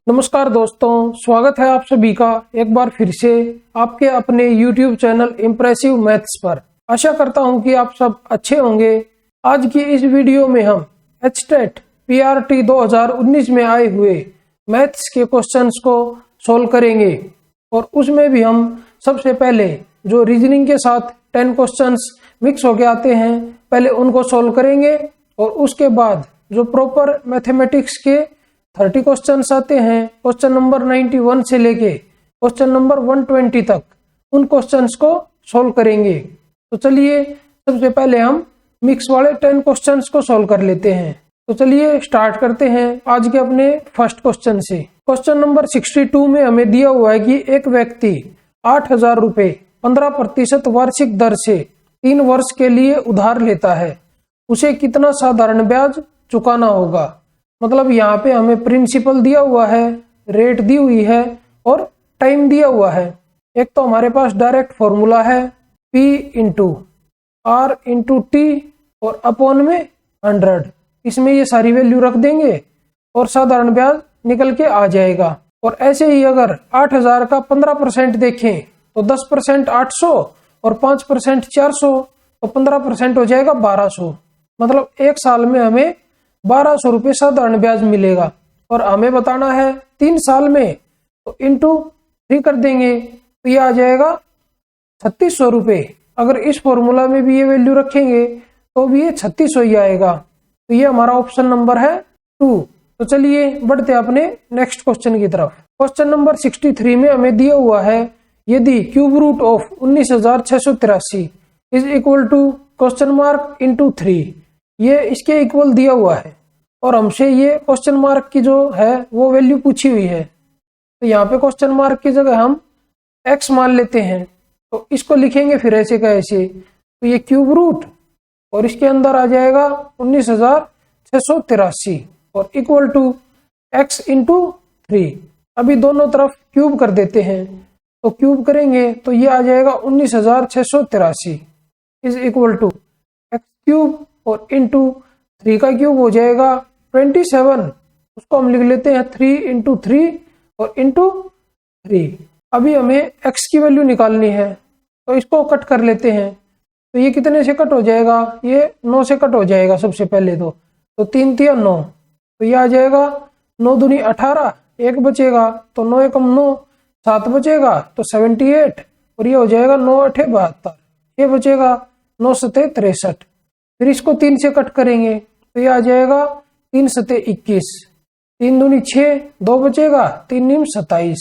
नमस्कार दोस्तों, स्वागत है आप सभी का एक बार फिर से आपके अपने YouTube चैनल इम्प्रेसिव मैथ्स पर। आशा करता हूं कि आप सब अच्छे होंगे। आज की इस वीडियो में हम HTET PRT 2019 में आए हुए मैथ्स के क्वेश्चंस को सोल्व करेंगे और उसमें भी हम सबसे पहले जो रीजनिंग के साथ 10 क्वेश्चंस मिक्स होके आते हैं पहले उनको सोल्व करेंगे और उसके बाद जो प्रॉपर मैथमेटिक्स के 30 क्वेश्चंस आते हैं क्वेश्चन नंबर 91 से लेके क्वेश्चन नंबर 120 तक उन क्वेश्चंस को सोल्व करेंगे। तो चलिए सबसे पहले हम मिक्स वाले 10 क्वेश्चंस को सोल्व कर लेते हैं। तो चलिए स्टार्ट करते हैं आज के अपने फर्स्ट क्वेश्चन से। क्वेश्चन नंबर 62 में हमें दिया हुआ है कि एक व्यक्ति 8,000 रुपए 15% वार्षिक दर से 3 वर्ष के लिए उधार लेता है, उसे कितना साधारण ब्याज चुकाना होगा। मतलब यहाँ पे हमें प्रिंसिपल दिया हुआ है, रेट दी हुई है और टाइम दिया हुआ है। एक तो हमारे पास डायरेक्ट फॉर्मूला है P into R into T और अपॉन में 100। इसमें ये सारी वैल्यू रख देंगे और साधारण ब्याज निकल के आ जाएगा। और ऐसे ही अगर 8,000 का 15% देखें तो 10% 800 और 5% 400 तो 15% हो जाएगा 1200। मतलब एक साल में हमें 1200 रुपये साधारण ब्याज मिलेगा और हमें बताना है 3 साल में, तो इंटू 3 कर देंगे तो ये आ जाएगा 3600 रुपये। अगर इस फॉर्मूला में भी ये वैल्यू रखेंगे तो भी ये 3600 ही आएगा। तो ये हमारा ऑप्शन नंबर है 2। तो चलिए बढ़ते अपने नेक्स्ट क्वेश्चन की तरफ। क्वेश्चन नंबर 63 में हमें दिया हुआ है यदि cube root of 19,683 is equal to question mark into 3, ये इसके इक्वल दिया हुआ है और हमसे ये क्वेश्चन मार्क की जो है वो वैल्यू पूछी हुई है। तो यहाँ पे क्वेश्चन मार्क की जगह हम x मान लेते हैं। तो इसको लिखेंगे फिर ऐसे का ऐसे, तो ये क्यूब रूट और इसके अंदर आ जाएगा 19,683 और इक्वल टू x इंटू 3। अभी दोनों तरफ क्यूब कर देते हैं, तो क्यूब करेंगे तो ये आ जाएगा 19,683 is equal to x cube और इंटू 3 का क्यूब हो जाएगा 27। उसको हम लिख लेते हैं 3 इंटू 3 और इंटू 3। अभी हमें x की वैल्यू निकालनी है तो इसको कट कर लेते हैं। तो ये कितने से कट हो जाएगा, ये 9 से कट हो जाएगा सबसे पहले तो 3 3 9, तो ये आ जाएगा 9 दूनी 18, 1 बचेगा तो 9 एकम 9, 7 बचेगा तो 78 और ये हो जाएगा 9 8 72, ये बचेगा 9 7 63। फिर इसको 3 से कट करेंगे तो ये आ जाएगा 3 7 21, 3 दूनी 6, 2 बचेगा 3 9 27।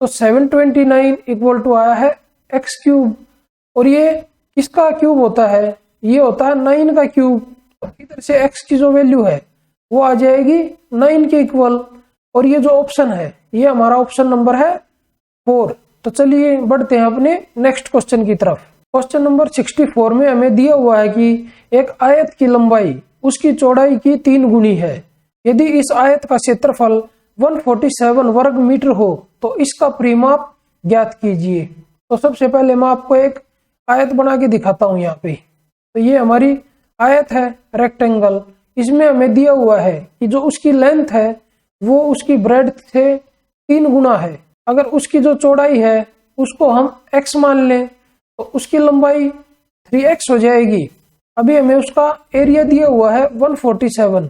तो 729 इक्वल टू आया है x क्यूब। और ये किसका क्यूब होता है, ये होता है 9 का क्यूब। इधर से x की जो वैल्यू है वो आ जाएगी 9 के इक्वल। और ये जो ऑप्शन है ये हमारा ऑप्शन नंबर है 4। तो चलिए बढ़ते हैं अपने नेक्स्ट क्वेश्चन की तरफ। क्वेश्चन नंबर 64 में हमें दिया हुआ है कि एक आयत की लंबाई उसकी चौड़ाई की 3 गुनी है। यदि इस आयत का क्षेत्रफल 147 वर्ग मीटर हो तो इसका परिमाप ज्ञात कीजिए। तो सबसे पहले मैं आपको एक आयत बना के दिखाता हूं यहाँ पे। तो ये हमारी आयत है रेक्टेंगल। इसमें हमें दिया हुआ है कि जो उसकी लेंथ है वो उसकी ब्रेड्थ से 3 गुना है। अगर उसकी जो चौड़ाई है उसको हम x मान लें तो उसकी लंबाई 3x हो जाएगी। अभी हमें उसका एरिया दिया हुआ है 147,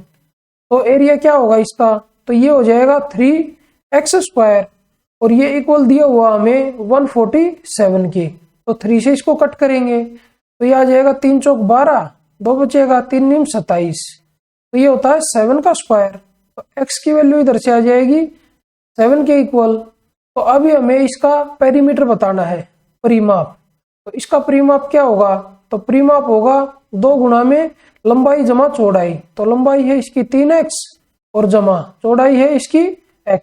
तो एरिया क्या होगा इसका, तो ये हो जाएगा 3x² और ये इक्वल दिया हुआ हमें 147 की। तो 3 से इसको कट करेंगे तो ये आ जाएगा 3 चौक 12, 2 बचेगा 3 9 27, तो ये होता है 7 का स्क्वायर। तो x की वैल्यू इधर से आ जाएगी 7 के इक्वल। तो अभी हमें इसका पेरीमीटर बताना है, परिमाप। तो इसका परिमाप क्या होगा, तो परिमाप होगा 2 गुना में लंबाई जमा चौड़ाई। तो लंबाई है इसकी 3x और जमा चौड़ाई है इसकी x।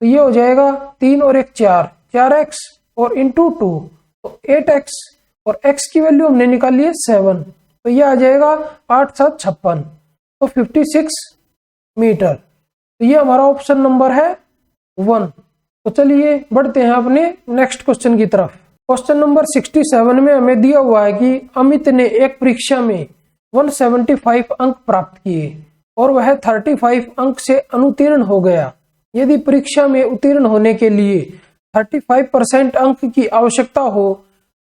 तो ये हो जाएगा 3 और 1 4, 4x और इंटू 2 तो 8x और x की वैल्यू हमने निकाली है 7। तो ये आ जाएगा 8 7 56 तो 56 मीटर। तो ये हमारा ऑप्शन नंबर है 1। तो चलिए बढ़ते हैं अपने नेक्स्ट क्वेश्चन की तरफ। क्वेश्चन नंबर 67 में हमें दिया हुआ है कि अमित ने एक परीक्षा में 175 अंक प्राप्त किए और वह 35 अंक से अनुत्तीर्ण हो गया। यदि परीक्षा में उत्तीर्ण होने के लिए 35% अंक की आवश्यकता हो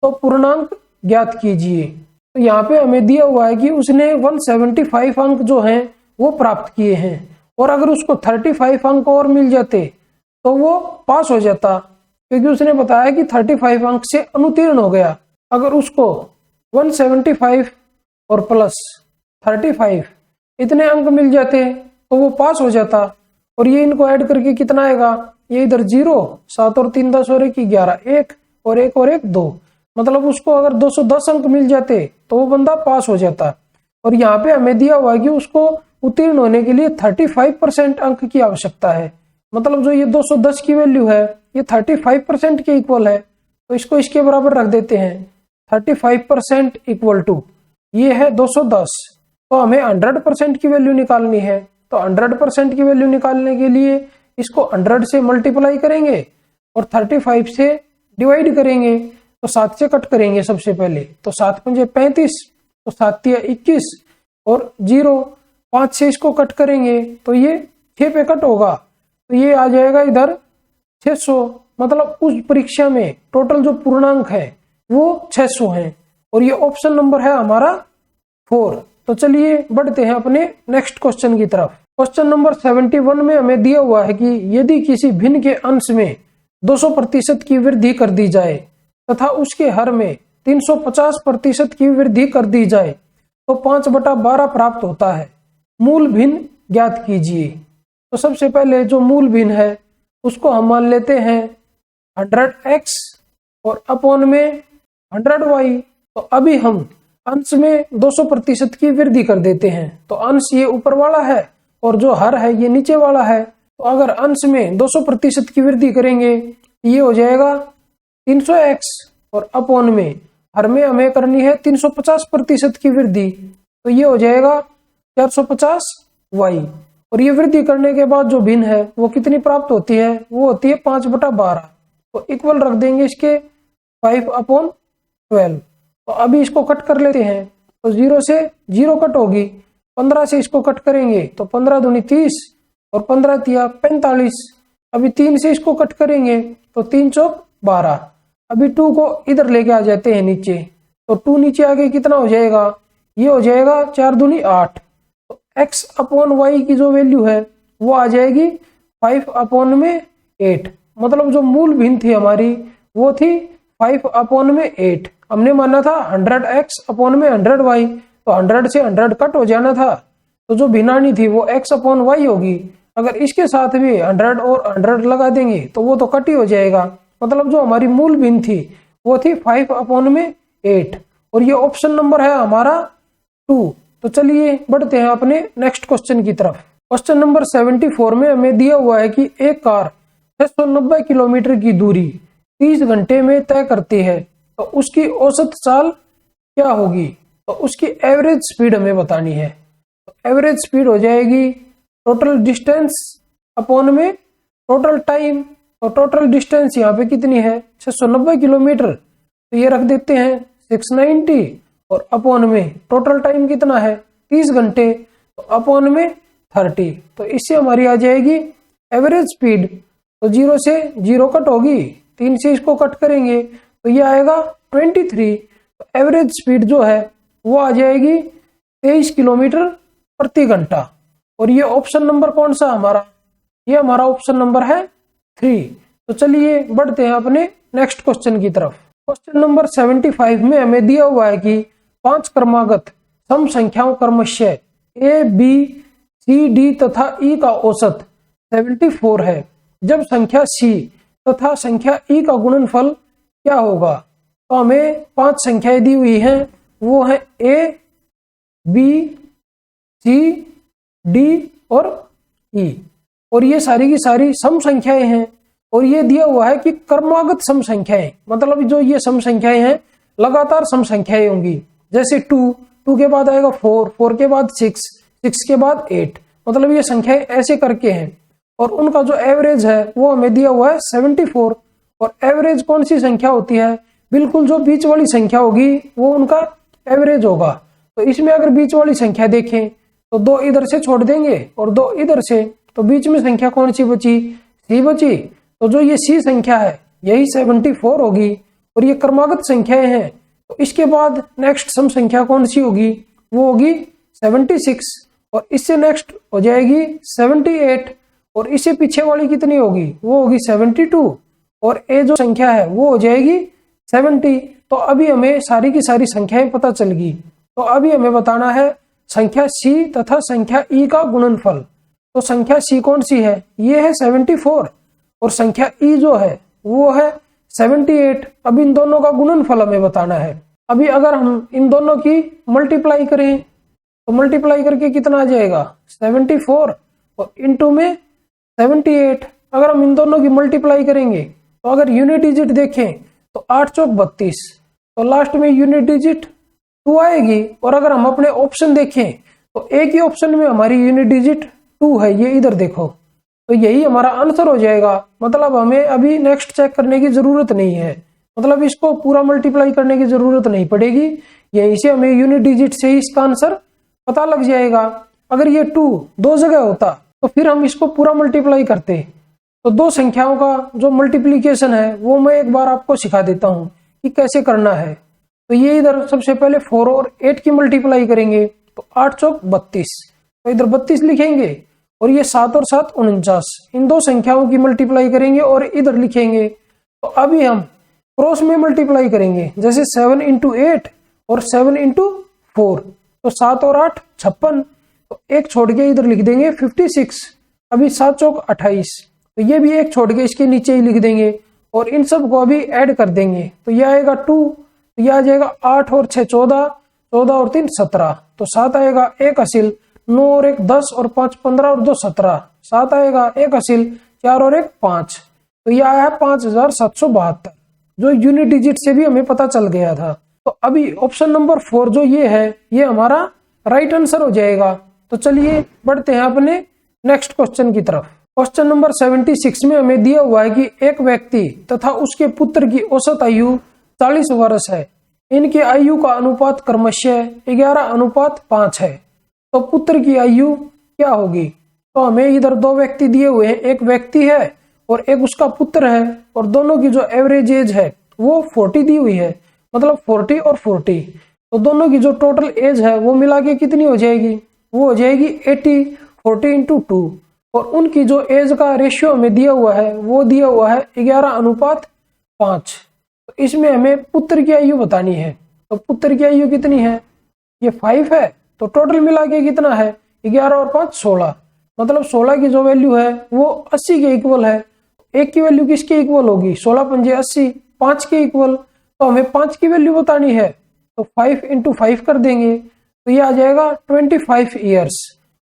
तो पूर्णांक ज्ञात कीजिए। तो यहाँ पे हमें दिया हुआ है कि उसने 175 अंक जो हैं वो प्राप्त किए हैं, और अगर उसको 35 अंक और मिल जाते तो वो पास हो जाता, क्योंकि उसने बताया कि 35 अंक से अनुत्तीर्ण हो गया। अगर उसको 175 और प्लस 35 इतने अंक मिल जाते तो वो पास हो जाता। और ये इनको ऐड करके कितना आएगा, ये इधर 0, 7 और 3 10 और 1 11, 1 और 1 और 1 2, मतलब उसको अगर 210 अंक मिल जाते तो वो बंदा पास हो जाता। और यहाँ पे हमें दिया हुआ है कि उसको उत्तीर्ण होने के लिए 35% अंक की आवश्यकता है, मतलब जो ये 210 की वैल्यू है ये 35% के इक्वल है, तो इसको इसके बराबर रख देते हैं। 35% इक्वल टू ये है 210, तो हमें 100% की वैल्यू निकालनी है। तो 100% की वैल्यू निकालने के लिए इसको 100 से मल्टीप्लाई करेंगे और 35 से डिवाइड करेंगे, तो 7 से कट करेंगे सबसे पहले, तो 7 पंजे 35, तो 7 तिया 21 और 0, 5 से इसको कट करेंगे तो ये 6 पे कट होगा, तो ये आ जाएगा इधर 600। मतलब उस परीक्षा में टोटल जो पूर्णांक है वो 600 है, और ये ऑप्शन नंबर है हमारा 4। तो चलिए बढ़ते हैं अपने नेक्स्ट क्वेश्चन की तरफ। क्वेश्चन नंबर 71 में हमें दिया हुआ है कि यदि किसी भिन्न के अंश में 200% की वृद्धि कर दी जाए तथा उसके हर में 350% की वृद्धि कर दी जाए तो 5/12 प्राप्त होता है। मूल भिन्न ज्ञात कीजिए। तो सबसे पहले जो मूल भिन्न है उसको हम मान लेते हैं 100x और अपॉन में 100y। तो अभी हम अंश में 200% की वृद्धि कर देते हैं, तो अंश ये ऊपर वाला है और जो हर है ये नीचे वाला है। तो अगर अंश में 200% की वृद्धि करेंगे ये हो जाएगा 300x, और अपॉन में हर में हमें करनी है 350% की वृद्धि, तो ये हो जाएगा 450y। और ये वृद्धि करने के बाद जो भिन्न है वो कितनी प्राप्त होती है, वो होती है 5/12। तो इक्वल रख देंगे इसके 5/12। तो अभी इसको कट कर लेते हैं, तो 0 से 0 कट होगी, 15 से इसको कट करेंगे तो 15 दूनी 30 और 15 तिया 45। अभी 3 से इसको कट करेंगे तो 3 चौक 12। अभी 2 को इधर लेके आ जाते हैं नीचे, तो 2 नीचे आगे कितना हो जाएगा, ये हो जाएगा 4 दूनी 8। तो x अपॉन वाई की जो वैल्यू है वो आ जाएगी 5/8। मतलब जो मूल भिन्न थी हमारी वो थी 5/8। हमने माना था 100x अपॉन में 100y, तो 100 से 100 कट हो जाना था, तो जो भिन्नानी थी वो x अपॉन वाई होगी। अगर इसके साथ भी 100 और 100 लगा देंगे तो वो तो कट ही हो जाएगा। मतलब जो हमारी मूल भिन्न थी वो थी 5/8, और ये ऑप्शन नंबर है हमारा 2। तो चलिए बढ़ते हैं अपने नेक्स्ट क्वेश्चन की तरफ। क्वेश्चन नंबर 74 में हमें दिया हुआ है कि एक कार 690 किलोमीटर की दूरी 30 घंटे में तय करती है, तो उसकी औसत चाल क्या होगी। तो उसकी एवरेज स्पीड हमें बतानी है। तो एवरेज स्पीड हो जाएगी टोटल डिस्टेंस अपॉन में टोटल टाइम। तो टोटल डिस्टेंस यहाँ पे कितनी है 690 किलोमीटर, तो ये रख देते हैं 690, और अपॉन में टोटल टाइम कितना है 30 घंटे, तो अपॉन में 30। तो इससे हमारी आ जाएगी एवरेज स्पीड। तो 0 से 0 कट होगी, 3 से इसको कट करेंगे तो ये आएगा 23। तो एवरेज स्पीड जो है वो आ जाएगी 23 किलोमीटर प्रति घंटा। और ये ऑप्शन नंबर कौन सा हमारा, ये हमारा ऑप्शन नंबर है 3। तो चलिए बढ़ते हैं अपने नेक्स्ट क्वेश्चन की तरफ। क्वेश्चन नंबर 75 में हमें दिया हुआ है कि 5 क्रमागत सम संख्याओं क्रमशः A, B, C, D तथा E का औसत 74 है। जब संख्या C तथा संख्या E का गुणनफल क्या होगा। तो हमें 5 संख्याएं दी हुई हैं, वो है A, B, C, D और E, और ये सारी की सारी सम संख्याएं हैं। और ये दिया हुआ है कि क्रमागत सम संख्याएं, मतलब जो ये सम संख्याएं हैं लगातार सम संख्याएं होंगी। जैसे 2 के बाद आएगा 4 के बाद 6 के बाद 8, मतलब ये संख्याएं ऐसे करके हैं। और उनका जो एवरेज है वो हमें दिया हुआ है 74। और एवरेज कौन सी संख्या होती है, बिल्कुल जो बीच वाली संख्या होगी वो उनका एवरेज होगा। तो इसमें अगर बीच वाली संख्या देखें तो 2 इधर से छोड़ देंगे और 2 इधर से, तो बीच में संख्या कौन सी बची, सी बची। तो जो ये सी संख्या है यही 74 होगी और ये क्रमागत संख्याएं हैं। तो इसके बाद नेक्स्ट सम संख्या कौन सी होगी, वो होगी 76 और इससे नेक्स्ट हो जाएगी 78 और इससे पीछे वाली कितनी होगी, वो होगी 72 और ये जो संख्या है वो हो जाएगी 70। तो अभी हमें सारी की सारी संख्याएं पता चल गई। तो अभी हमें बताना है संख्या सी तथा संख्या ई का गुणनफल। तो संख्या सी कौन सी है, ये है 74 और संख्या ई जो है वो है 78। अब इन दोनों का गुणनफल हमें बताना है। अभी अगर हम इन दोनों की मल्टीप्लाई करें तो मल्टीप्लाई करके कितना आ जाएगा 74 और इनटू में 78। अगर हम इन दोनों की मल्टीप्लाई करेंगे तो अगर यूनिट डिजिट देखें तो 8 चौक 32, तो लास्ट में यूनिट डिजिट 2 आएगी। और अगर हम अपने ऑप्शन देखें तो एक ही ऑप्शन में हमारी यूनिट डिजिट 2 है, ये इधर देखो। तो यही हमारा आंसर हो जाएगा। मतलब हमें अभी नेक्स्ट चेक करने की जरूरत नहीं है, मतलब इसको पूरा मल्टीप्लाई करने की जरूरत नहीं पड़ेगी, यहीं से हमें यूनिट डिजिट से ही इसका आंसर पता लग जाएगा। अगर ये 2 दो जगह होता तो फिर हम इसको पूरा मल्टीप्लाई करते। तो दो संख्याओं का जो मल्टीप्लीकेशन है वो मैं एक बार आपको सिखा देता हूं कि कैसे करना है। तो ये इधर सबसे पहले 4 और 8 की मल्टीप्लाई करेंगे तो 8 चौक 32, तो इधर 32 लिखेंगे और ये 7 और 7 49, इन दो संख्याओं की मल्टीप्लाई करेंगे और इधर लिखेंगे। तो अभी हम क्रॉस में मल्टीप्लाई करेंगे, जैसे 7 इंटू 8 और 7 इंटू 4, तो 7 और 8 56, तो एक छोड़ के इधर लिख देंगे 56। अभी 7 चौक 28, तो ये भी एक छोड़ के इसके नीचे ही लिख देंगे और इन सब को अभी ऐड कर देंगे। तो यह आएगा 2, तो यह आ जाएगा 8 और 6 14, 14 और 3 17, तो 7 आएगा 1 हासिल, 9 और 1 10 और 5 15 और 2 17, 7 आएगा 1 हासिल, 4 और 1 5, तो यह आया 5772, जो यूनिट डिजिट से भी हमें पता चल गया था। तो अभी ऑप्शन नंबर 4 जो ये है ये हमारा राइट आंसर हो जाएगा। तो चलिए बढ़ते हैं अपने नेक्स्ट क्वेश्चन की तरफ। क्वेश्चन नंबर 76 में हमें दिया हुआ है कि एक व्यक्ति तथा उसके पुत्र की औसत आयु 40 वर्ष है। इनकी आयु का अनुपात क्रमशः 11:5 है। तो पुत्र की आयु क्या होगी। तो हमें इधर दो व्यक्ति दिए हुए हैं, एक व्यक्ति है और एक उसका पुत्र है और दोनों की जो एवरेज एज है वो 40 दी हुई है, मतलब 40 और 40। तो दोनों की जो टोटल एज है वो मिला के कितनी हो जाएगी, वो हो जाएगी 80, 40 इंटू 2। और उनकी जो एज का रेशियो हमें दिया हुआ है वो दिया हुआ है 11:5। तो इसमें हमें पुत्र की आयु बतानी है। तो पुत्र की आयु कितनी है, ये 5 है, तो टोटल मिला के कितना है 11 और 5 16, मतलब 16 की जो वैल्यू है वो 80 के इक्वल है। एक की वैल्यू किसके इक्वल होगी, 16 पंजे 80, 5 के इक्वल। तो हमें 5 की वैल्यू बतानी है, तो 5 इंटू 5 कर देंगे, तो ये आ जाएगा 25 ईयर्स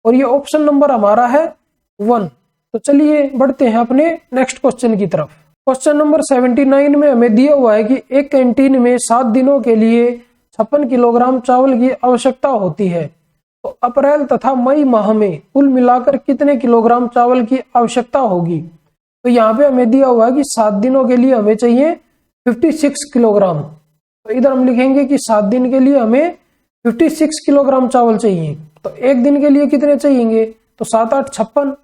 और ये ऑप्शन नंबर हमारा है 1। तो चलिए बढ़ते हैं अपने नेक्स्ट क्वेश्चन की तरफ। क्वेश्चन नंबर 79 में हमें दिया हुआ है कि एक कैंटीन में 7 दिनों के लिए 56 किलोग्राम चावल की आवश्यकता होती है। तो अप्रैल तथा मई माह में कुल मिलाकर कितने किलोग्राम चावल की आवश्यकता होगी। तो यहाँ पे हमें दिया हुआ है कि 7 दिनों के लिए हमें चाहिए 56 किलोग्राम। तो इधर हम लिखेंगे कि 7 दिन के लिए हमें 56 किलोग्राम चावल चाहिए। तो एक दिन के लिए कितने चाहिए, तो 7 8 56,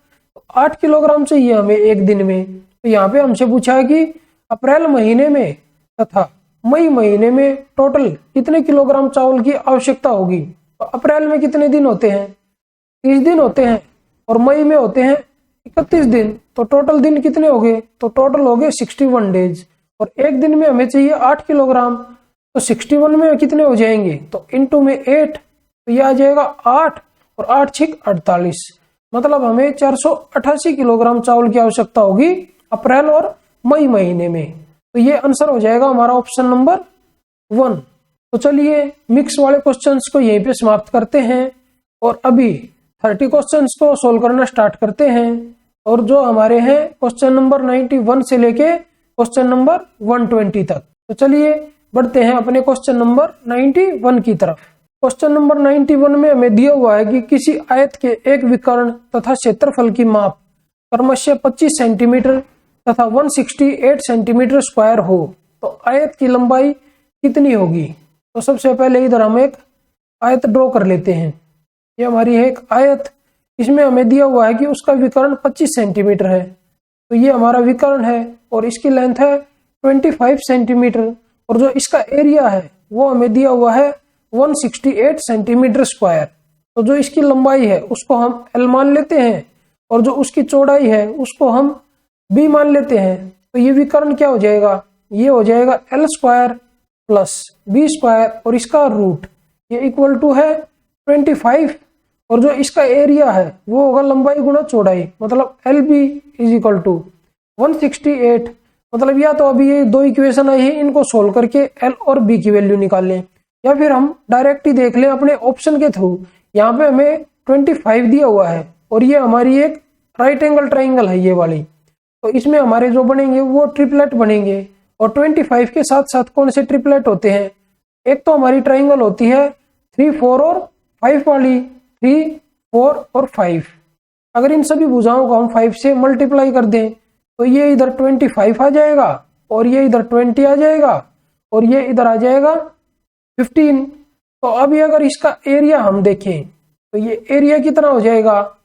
8 किलोग्राम चाहिए हमें एक दिन में। तो यहाँ पे हमसे पूछा है कि अप्रैल महीने में तथा मई महीने में टोटल कितने किलोग्राम चावल की आवश्यकता होगी। तो अप्रैल में कितने दिन होते हैं, 30 दिन होते हैं और मई में होते हैं 31 दिन। तो टोटल दिन कितने हो गए, तो टोटल हो गए 61 डेज और एक दिन में हमें चाहिए 8 किलोग्राम। तो 61 में कितने हो जाएंगे, तो इनटू में 8, तो यह आ जाएगा 8 और 8 6 48, मतलब हमें 488 किलोग्राम चावल की आवश्यकता होगी अप्रैल और मई महीने में। तो ये आंसर हो जाएगा हमारा ऑप्शन नंबर 1। तो चलिए मिक्स वाले क्वेश्चंस को यहीं पे समाप्त करते हैं और अभी 30 क्वेश्चंस को सोल्व करना स्टार्ट करते हैं। और जो हमारे हैं क्वेश्चन नंबर 91 से लेके क्वेश्चन नंबर 120 तक। तो चलिए बढ़ते हैं अपने क्वेश्चन नंबर 91 की तरफ। क्वेश्चन नंबर 91 में हमें दिया हुआ है कि किसी आयत के एक विकर्ण तथा क्षेत्रफल की माप क्रमशः 25 सेंटीमीटर तथा 168 सेंटीमीटर स्क्वायर हो तो आयत की लंबाई कितनी होगी। तो सबसे पहले इधर हम एक आयत ड्रॉ कर लेते हैं। ये हमारी है एक आयत इसमें हमें दिया हुआ है कि उसका विकर्ण 25 सेंटीमीटर है, तो ये हमारा विकर्ण है और इसकी लेंथ है 25 सेंटीमीटर और जो इसका एरिया है वो हमें दिया हुआ है 168 सेंटीमीटर स्क्वायर। तो जो इसकी लंबाई है उसको हम L मान लेते हैं और जो उसकी चौड़ाई है उसको हम B मान लेते हैं। तो ये विकर्ण क्या हो जाएगा, ये हो जाएगा L square plus B square और इसका रूट, ये इक्वल टू है 25 और जो इसका एरिया है वो होगा लंबाई गुणा चौड़ाई, मतलब LB इज इक्वल टू 168। मतलब या तो अभी ये दो इक्वेशन आई है, इनको सोल्व करके L और B की वैल्यू निकाल लें, या फिर हम डायरेक्ट ही देख लें अपने ऑप्शन के थ्रू। यहाँ पे हमें 25 दिया हुआ है और ये हमारी एक राइट एंगल ट्राइंगल है ये वाली, तो इसमें हमारे जो बनेंगे वो ट्रिपलेट बनेंगे। और 25 के साथ साथ कौन से ट्रिपलेट होते हैं, एक तो हमारी ट्राइंगल होती है 3, 4 और 5 वाली, 3, 4 और 5। अगर इन सभी भुजाओं को हम 5 से मल्टीप्लाई कर दें तो ये इधर 25 आ जाएगा और ये इधर 20 आ जाएगा और ये इधर आ जाएगा 15। तो अभी अगर इसका एरिया हम देखें तो ये एरिया कितना हो जाएगा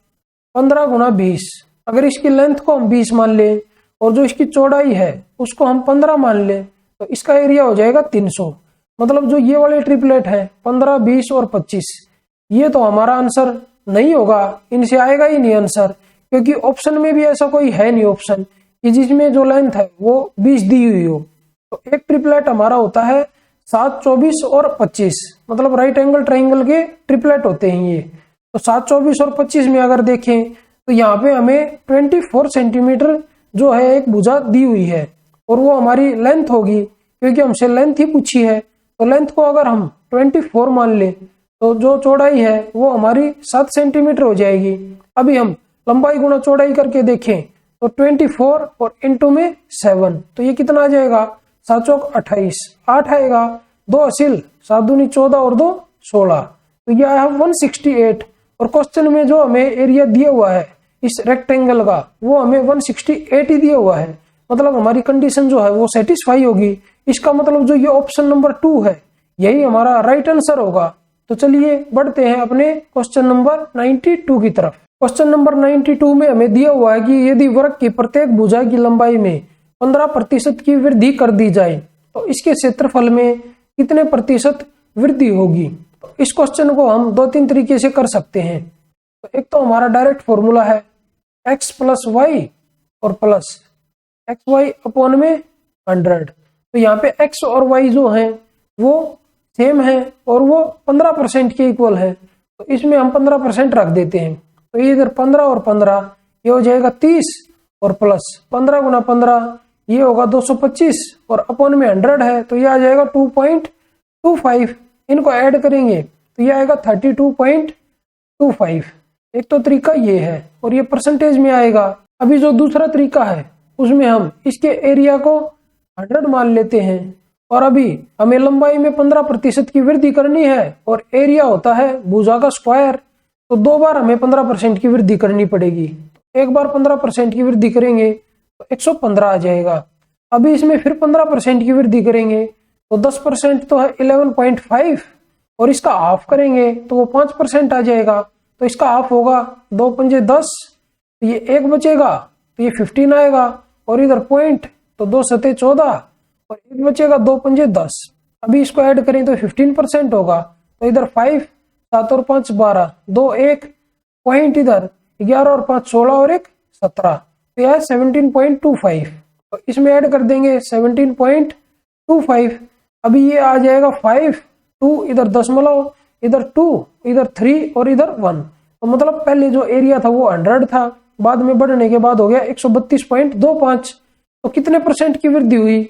15 गुणा 20। अगर इसकी लेंथ को हम 20 मान लें और जो इसकी चौड़ाई है उसको हम 15 मान लें तो इसका एरिया हो जाएगा 300। मतलब जो ये वाले ट्रिपलेट है 15, 20 और 25, ये तो हमारा आंसर नहीं होगा, इनसे आएगा ही नहीं आंसर, क्योंकि ऑप्शन में भी ऐसा कोई है नहीं ऑप्शन कि जिसमें जो लेंथ है वो 20 दी हुई हो। तो एक ट्रिपलेट हमारा होता है 7, 24 और 25, मतलब राइट एंगल ट्राइंगल के ट्रिपलेट होते हैं ये। तो 7, 24 और 25 में अगर देखें तो यहाँ पे हमें 24 सेंटीमीटर जो है एक भुजा दी हुई है और वो हमारी लेंथ होगी, क्योंकि हमसे लेंथ ही पूछी है। तो लेंथ को अगर हम 24 मान ले तो जो चौड़ाई है वो हमारी 7 सेंटीमीटर हो जाएगी। अभी हम लंबाई गुणा चौड़ाई करके देखें तो 24 और इंटू में 7, तो ये कितना आ जाएगा 7 चौक 28, 8 आएगा, 2 हासिल, 7 दूनी 14 और 2 16, तो ये आया 168। और क्वेश्चन में जो हमें एरिया दिया हुआ है इस रेक्टेंगल का वो हमें 168 ही दिया हुआ है, मतलब हमारी कंडीशन जो है वो सेटिस्फाई होगी। इसका मतलब जो ये ऑप्शन नंबर 2 है यही हमारा राइट आंसर होगा। तो चलिए बढ़ते हैं अपने क्वेश्चन नंबर 92 की तरफ। क्वेश्चन नंबर 92 में हमें दिया हुआ है कि यदि वृत्त की प्रत्येक भुजा की लंबाई में 15% की वृद्धि कर दी जाए तो इसके क्षेत्रफल में कितने प्रतिशत वृद्धि होगी। तो इस क्वेश्चन को हम 2-3 तरीके से कर सकते हैं। तो एक तो हमारा डायरेक्ट फॉर्मूला है x प्लस वाई और प्लस एक्स वाई अपॉन में 100। तो यहाँ पे x और y जो हैं वो सेम है और वो 15% के इक्वल है, तो इसमें हम 15% रख देते हैं। तो ये इधर 15 और 15 ये हो जाएगा 30 और प्लस 15 गुना 15 ये होगा 225 और अपॉन में 100 है तो ये आ जाएगा 2.25। इनको ऐड करेंगे तो ये आएगा 32.25। एक तो तरीका ये है और ये परसेंटेज में आएगा। अभी जो दूसरा तरीका है उसमें हम इसके एरिया को 100 मान लेते हैं और अभी हमें लंबाई में 15% की वृद्धि करनी है और एरिया होता है भुजा का स्क्वायर, तो 2 बार हमें 15% की वृद्धि करनी पड़ेगी। एक बार 15% की वृद्धि करेंगे तो 115 आ जाएगा। अभी इसमें फिर 15% की वृद्धि करेंगे तो 10% तो है 11.5 और इसका हाफ करेंगे तो वो 5% आ जाएगा, तो इसका हाफ होगा 2 पंजे 10, तो ये 1 बचेगा तो ये 15 आएगा और इधर पॉइंट तो 2 सते 14 और 1 बचेगा 2 पंजे 10। अभी इसको ऐड करें तो 15% होगा, तो इधर 5, 7 और 5 12, 2 1 पॉइंट इधर 11 और 5 16 और 1 17, तो यह 17.25। तो इसमें ऐड कर देंगे 17.25। अभी ये आ जाएगा 5, 2 इधर दशमलव, इधर 2, इधर 3 और इधर 1। तो मतलब पहले जो एरिया था वो 100 था, बाद में बढ़ने के बाद हो गया 132.25। तो कितने परसेंट की वृद्धि हुई,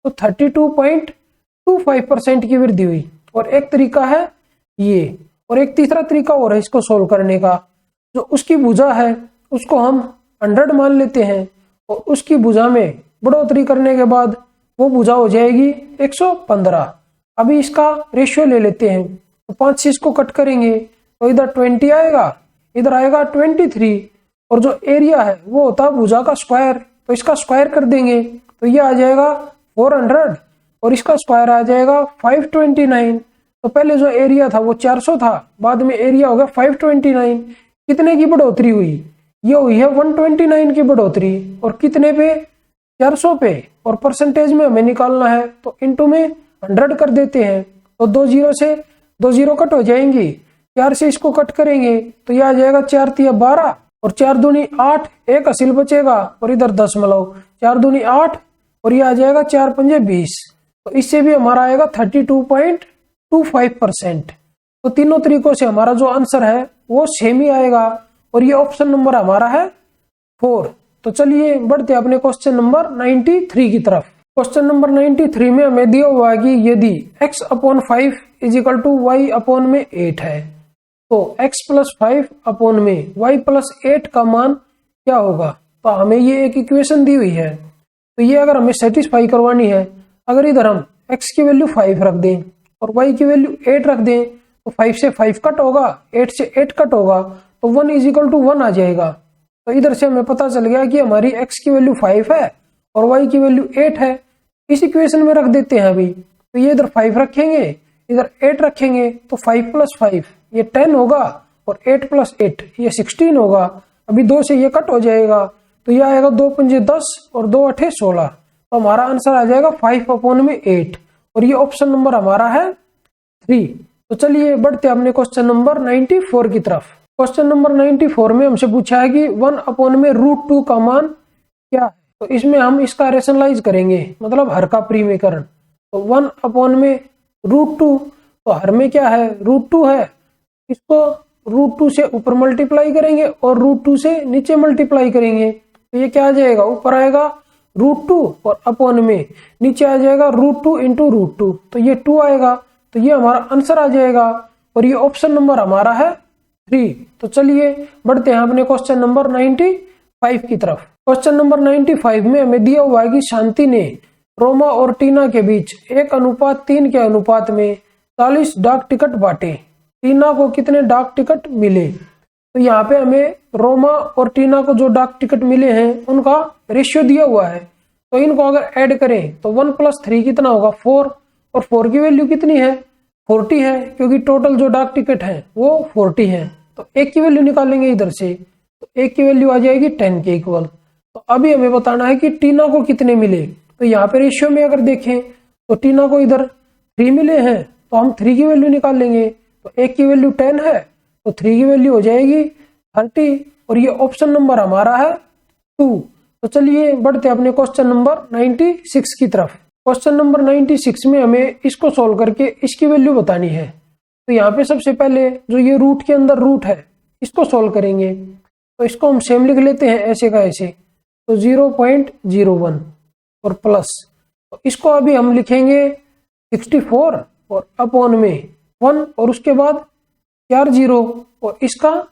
तो 32.25% की वृद्धि हुई। और एक तरीका है ये, और एक तीसरा तरीका और है इसको सोल्व करने का। जो उसकी भुजा है उसको हम 100 मान लेते हैं और उसकी भुजा में बढ़ोतरी करने के बाद वो भुजा हो जाएगी 115। अभी इसका रेशियो ले लेते हैं तो 5 से इसको कट करेंगे तो इधर 20 आएगा, इधर आएगा 23 और जो एरिया है वो होता है भुजा का स्क्वायर, तो इसका स्क्वायर कर देंगे तो ये आ जाएगा 400 और इसका स्क्वायर आ जाएगा 529। तो पहले जो एरिया था वो 400 था, बाद में एरिया हो गया 529। कितने की बढ़ोतरी हुई, ये हुई है 129 की बढ़ोतरी, और कितने पे, 400 पे, और परसेंटेज में हमें निकालना है तो इनटू में 100 कर देते हैं, तो 2 से 2 कट हो जाएंगी, 4 से इसको कट करेंगे तो यह आ जाएगा 4 तिया 12 और 4 दूनी 8, एक हासिल बचेगा और इधर 4 दूनी 8 और ये आ जाएगा 4 पंजे 20, तो इससे भी हमारा आएगा 32.25%। तो तीनों तरीकों से हमारा जो आंसर है वो सेम ही आएगा और ये ऑप्शन नंबर हमारा है 4। तो चलिए बढ़ते अपने क्वेश्चन नंबर 93 की तरफ। क्वेश्चन नंबर 93 में हमें दिया हुआ है कि यदि x/5 = y/8 है तो x+5 में y+8 का मान क्या होगा। तो हमें ये एक इक्वेशन दी हुई है, तो ये अगर हमें सेटिस्फाई करवानी है, अगर इधर हम x की वैल्यू 5 रख दें और y की वैल्यू 8 रख दें तो 5 से 5 कट होगा, 8 से 8 कट होगा, तो 1 = 1 आ जाएगा। तो इधर से हमें पता चल गया कि हमारी x की वैल्यू 5 है और y की वैल्यू 8 है। इस इक्वेशन में रख देते हैं अभी, तो ये इधर 5 रखेंगे, इधर 8 रखेंगे, तो 5 + 5 ये 10 होगा और 8 + 8 ये 16 होगा। अभी 2 से ये कट हो जाएगा, तो ये आएगा 2 पंजे 10 और 2 8 16, तो हमारा आंसर आ जाएगा 5/8 और ये ऑप्शन नंबर हमारा है 3। तो चलिए बढ़ते हैं अपने क्वेश्चन नंबर 94 की तरफ। क्वेश्चन नंबर 94 में हमसे पूछा है कि 1/√2 का मान क्या है। तो इसमें हम इसका रेशनलाइज करेंगे, मतलब हर का प्रीमेकरण। तो 1/√2, तो हर में क्या है, √2 है, इसको √2 से ऊपर मल्टीप्लाई करेंगे और √2 से नीचे मल्टीप्लाई करेंगे, तो ये क्या आ जाएगा, ऊपर आएगा √2 और अपॉन में नीचे आ जाएगा √2 × √2, तो ये 2 आएगा, तो ये हमारा आंसर आ जाएगा और ये ऑप्शन नंबर हमारा है 3। तो चलिए बढ़ते हैं अपने क्वेश्चन नंबर 95 की तरफ। क्वेश्चन नंबर 95 में हमें दिया हुआ है कि शांति ने रोमा और टीना के बीच 1:3 के अनुपात में 40 डाक टिकट बांटे। टीना को कितने डाक टिकट मिले। तो यहाँ पे हमें रोमा और टीना को जो डाक टिकट मिले हैं उनका रेशियो दिया हुआ है, तो इनको अगर ऐड करें तो 1 + 3 कितना होगा, 4, और 4 की वैल्यू कितनी है, 40 है, क्योंकि टोटल जो डाक टिकट है वो 40 है। तो 1 की वैल्यू निकालेंगे इधर से, तो 1 की वैल्यू आ जाएगी 10 के इक्वल। तो अभी हमें बताना है कि टीना को कितने मिले। तो यहाँ पे रेशियो में अगर देखें तो टीना को इधर 3 मिले हैं, तो हम 3 की वैल्यू निकालेंगे, तो 1 की वैल्यू 10 है, तो 3 की वैल्यू हो जाएगी 30 और ये ऑप्शन नंबर हमारा है 2। तो चलिए बढ़ते अपने क्वेश्चन नंबर 96 की तरफ। क्वेश्चन नंबर 96 में हमें इसको सॉल्व करके इसकी वैल्यू बतानी है। तो यहाँ पे सबसे पहले जो ये रूट के अंदर रूट है इसको सॉल्व करेंगे, तो इसको हम सेम लिख लेते हैं ऐसे का ऐसे, तो 0.01 और प्लस, तो इसको अभी हम लिखेंगे 64 और अपॉन में 1 और उसके बाद 4 0 और इसका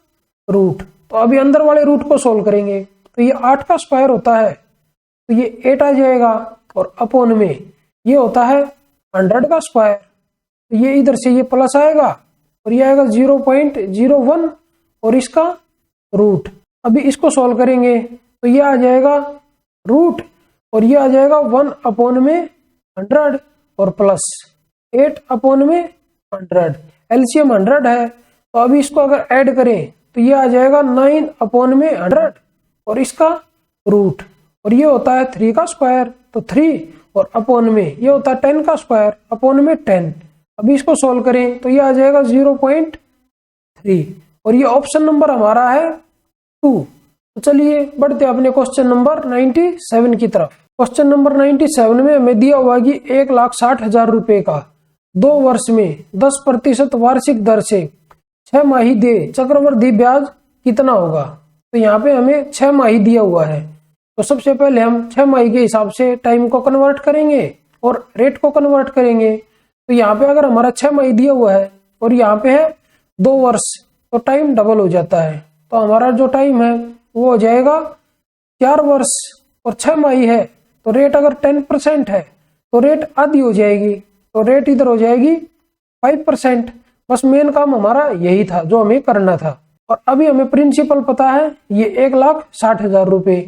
रूट। तो अभी अंदर वाले रूट को सॉल्व करेंगे, तो ये 8 का स्क्वायर होता है, तो ये 8 आ जाएगा और अपॉन में ये होता है 100 का स्क्वायर, तो ये इधर से ये प्लस आएगा और ये आएगा 0.01 और इसका रूट। अभी इसको सॉल्व करेंगे तो ये आ जाएगा रूट और ये आ जाएगा 1/100 और प्लस 8/100, एलसीएम 100 है, तो अभी इसको अगर ऐड करें तो ये आ जाएगा 9/100 और इसका रूट, और ये होता है 3 का स्क्वायर, तो 3 और अपॉन में ये होता है 10 का स्क्वायर, अपॉन में 10। अभी इसको सॉल्व करें तो ये आ जाएगा 0.3 और ये ऑप्शन नंबर हमारा है 2। तो चलिए बढ़ते अपने क्वेश्चन नंबर 97 की तरफ। क्वेश्चन नंबर 97 में हमें दिया हुआ कि 1,60,000 रुपए का 2 वर्ष में 10% वार्षिक दर से 6 माही दे चक्रवृद्धि ब्याज कितना होगा। तो यहाँ पे हमें 6 माही दिया हुआ है, तो सबसे पहले हम 6 माही के हिसाब से टाइम को कन्वर्ट करेंगे और रेट को कन्वर्ट करेंगे। तो यहाँ पे अगर हमारा 6 माही दिया हुआ है और यहाँ पे है 2 वर्ष, तो टाइम डबल हो जाता है, तो हमारा जो टाइम है वो हो जाएगा 4 वर्ष और 6 माही है, तो रेट अगर 10% है तो रेट आधी हो जाएगी, तो रेट इधर हो जाएगी 5%। बस मेन काम हमारा यही था जो हमें करना था। और अभी हमें प्रिंसिपल पता है ये 1,60,000 रुपए,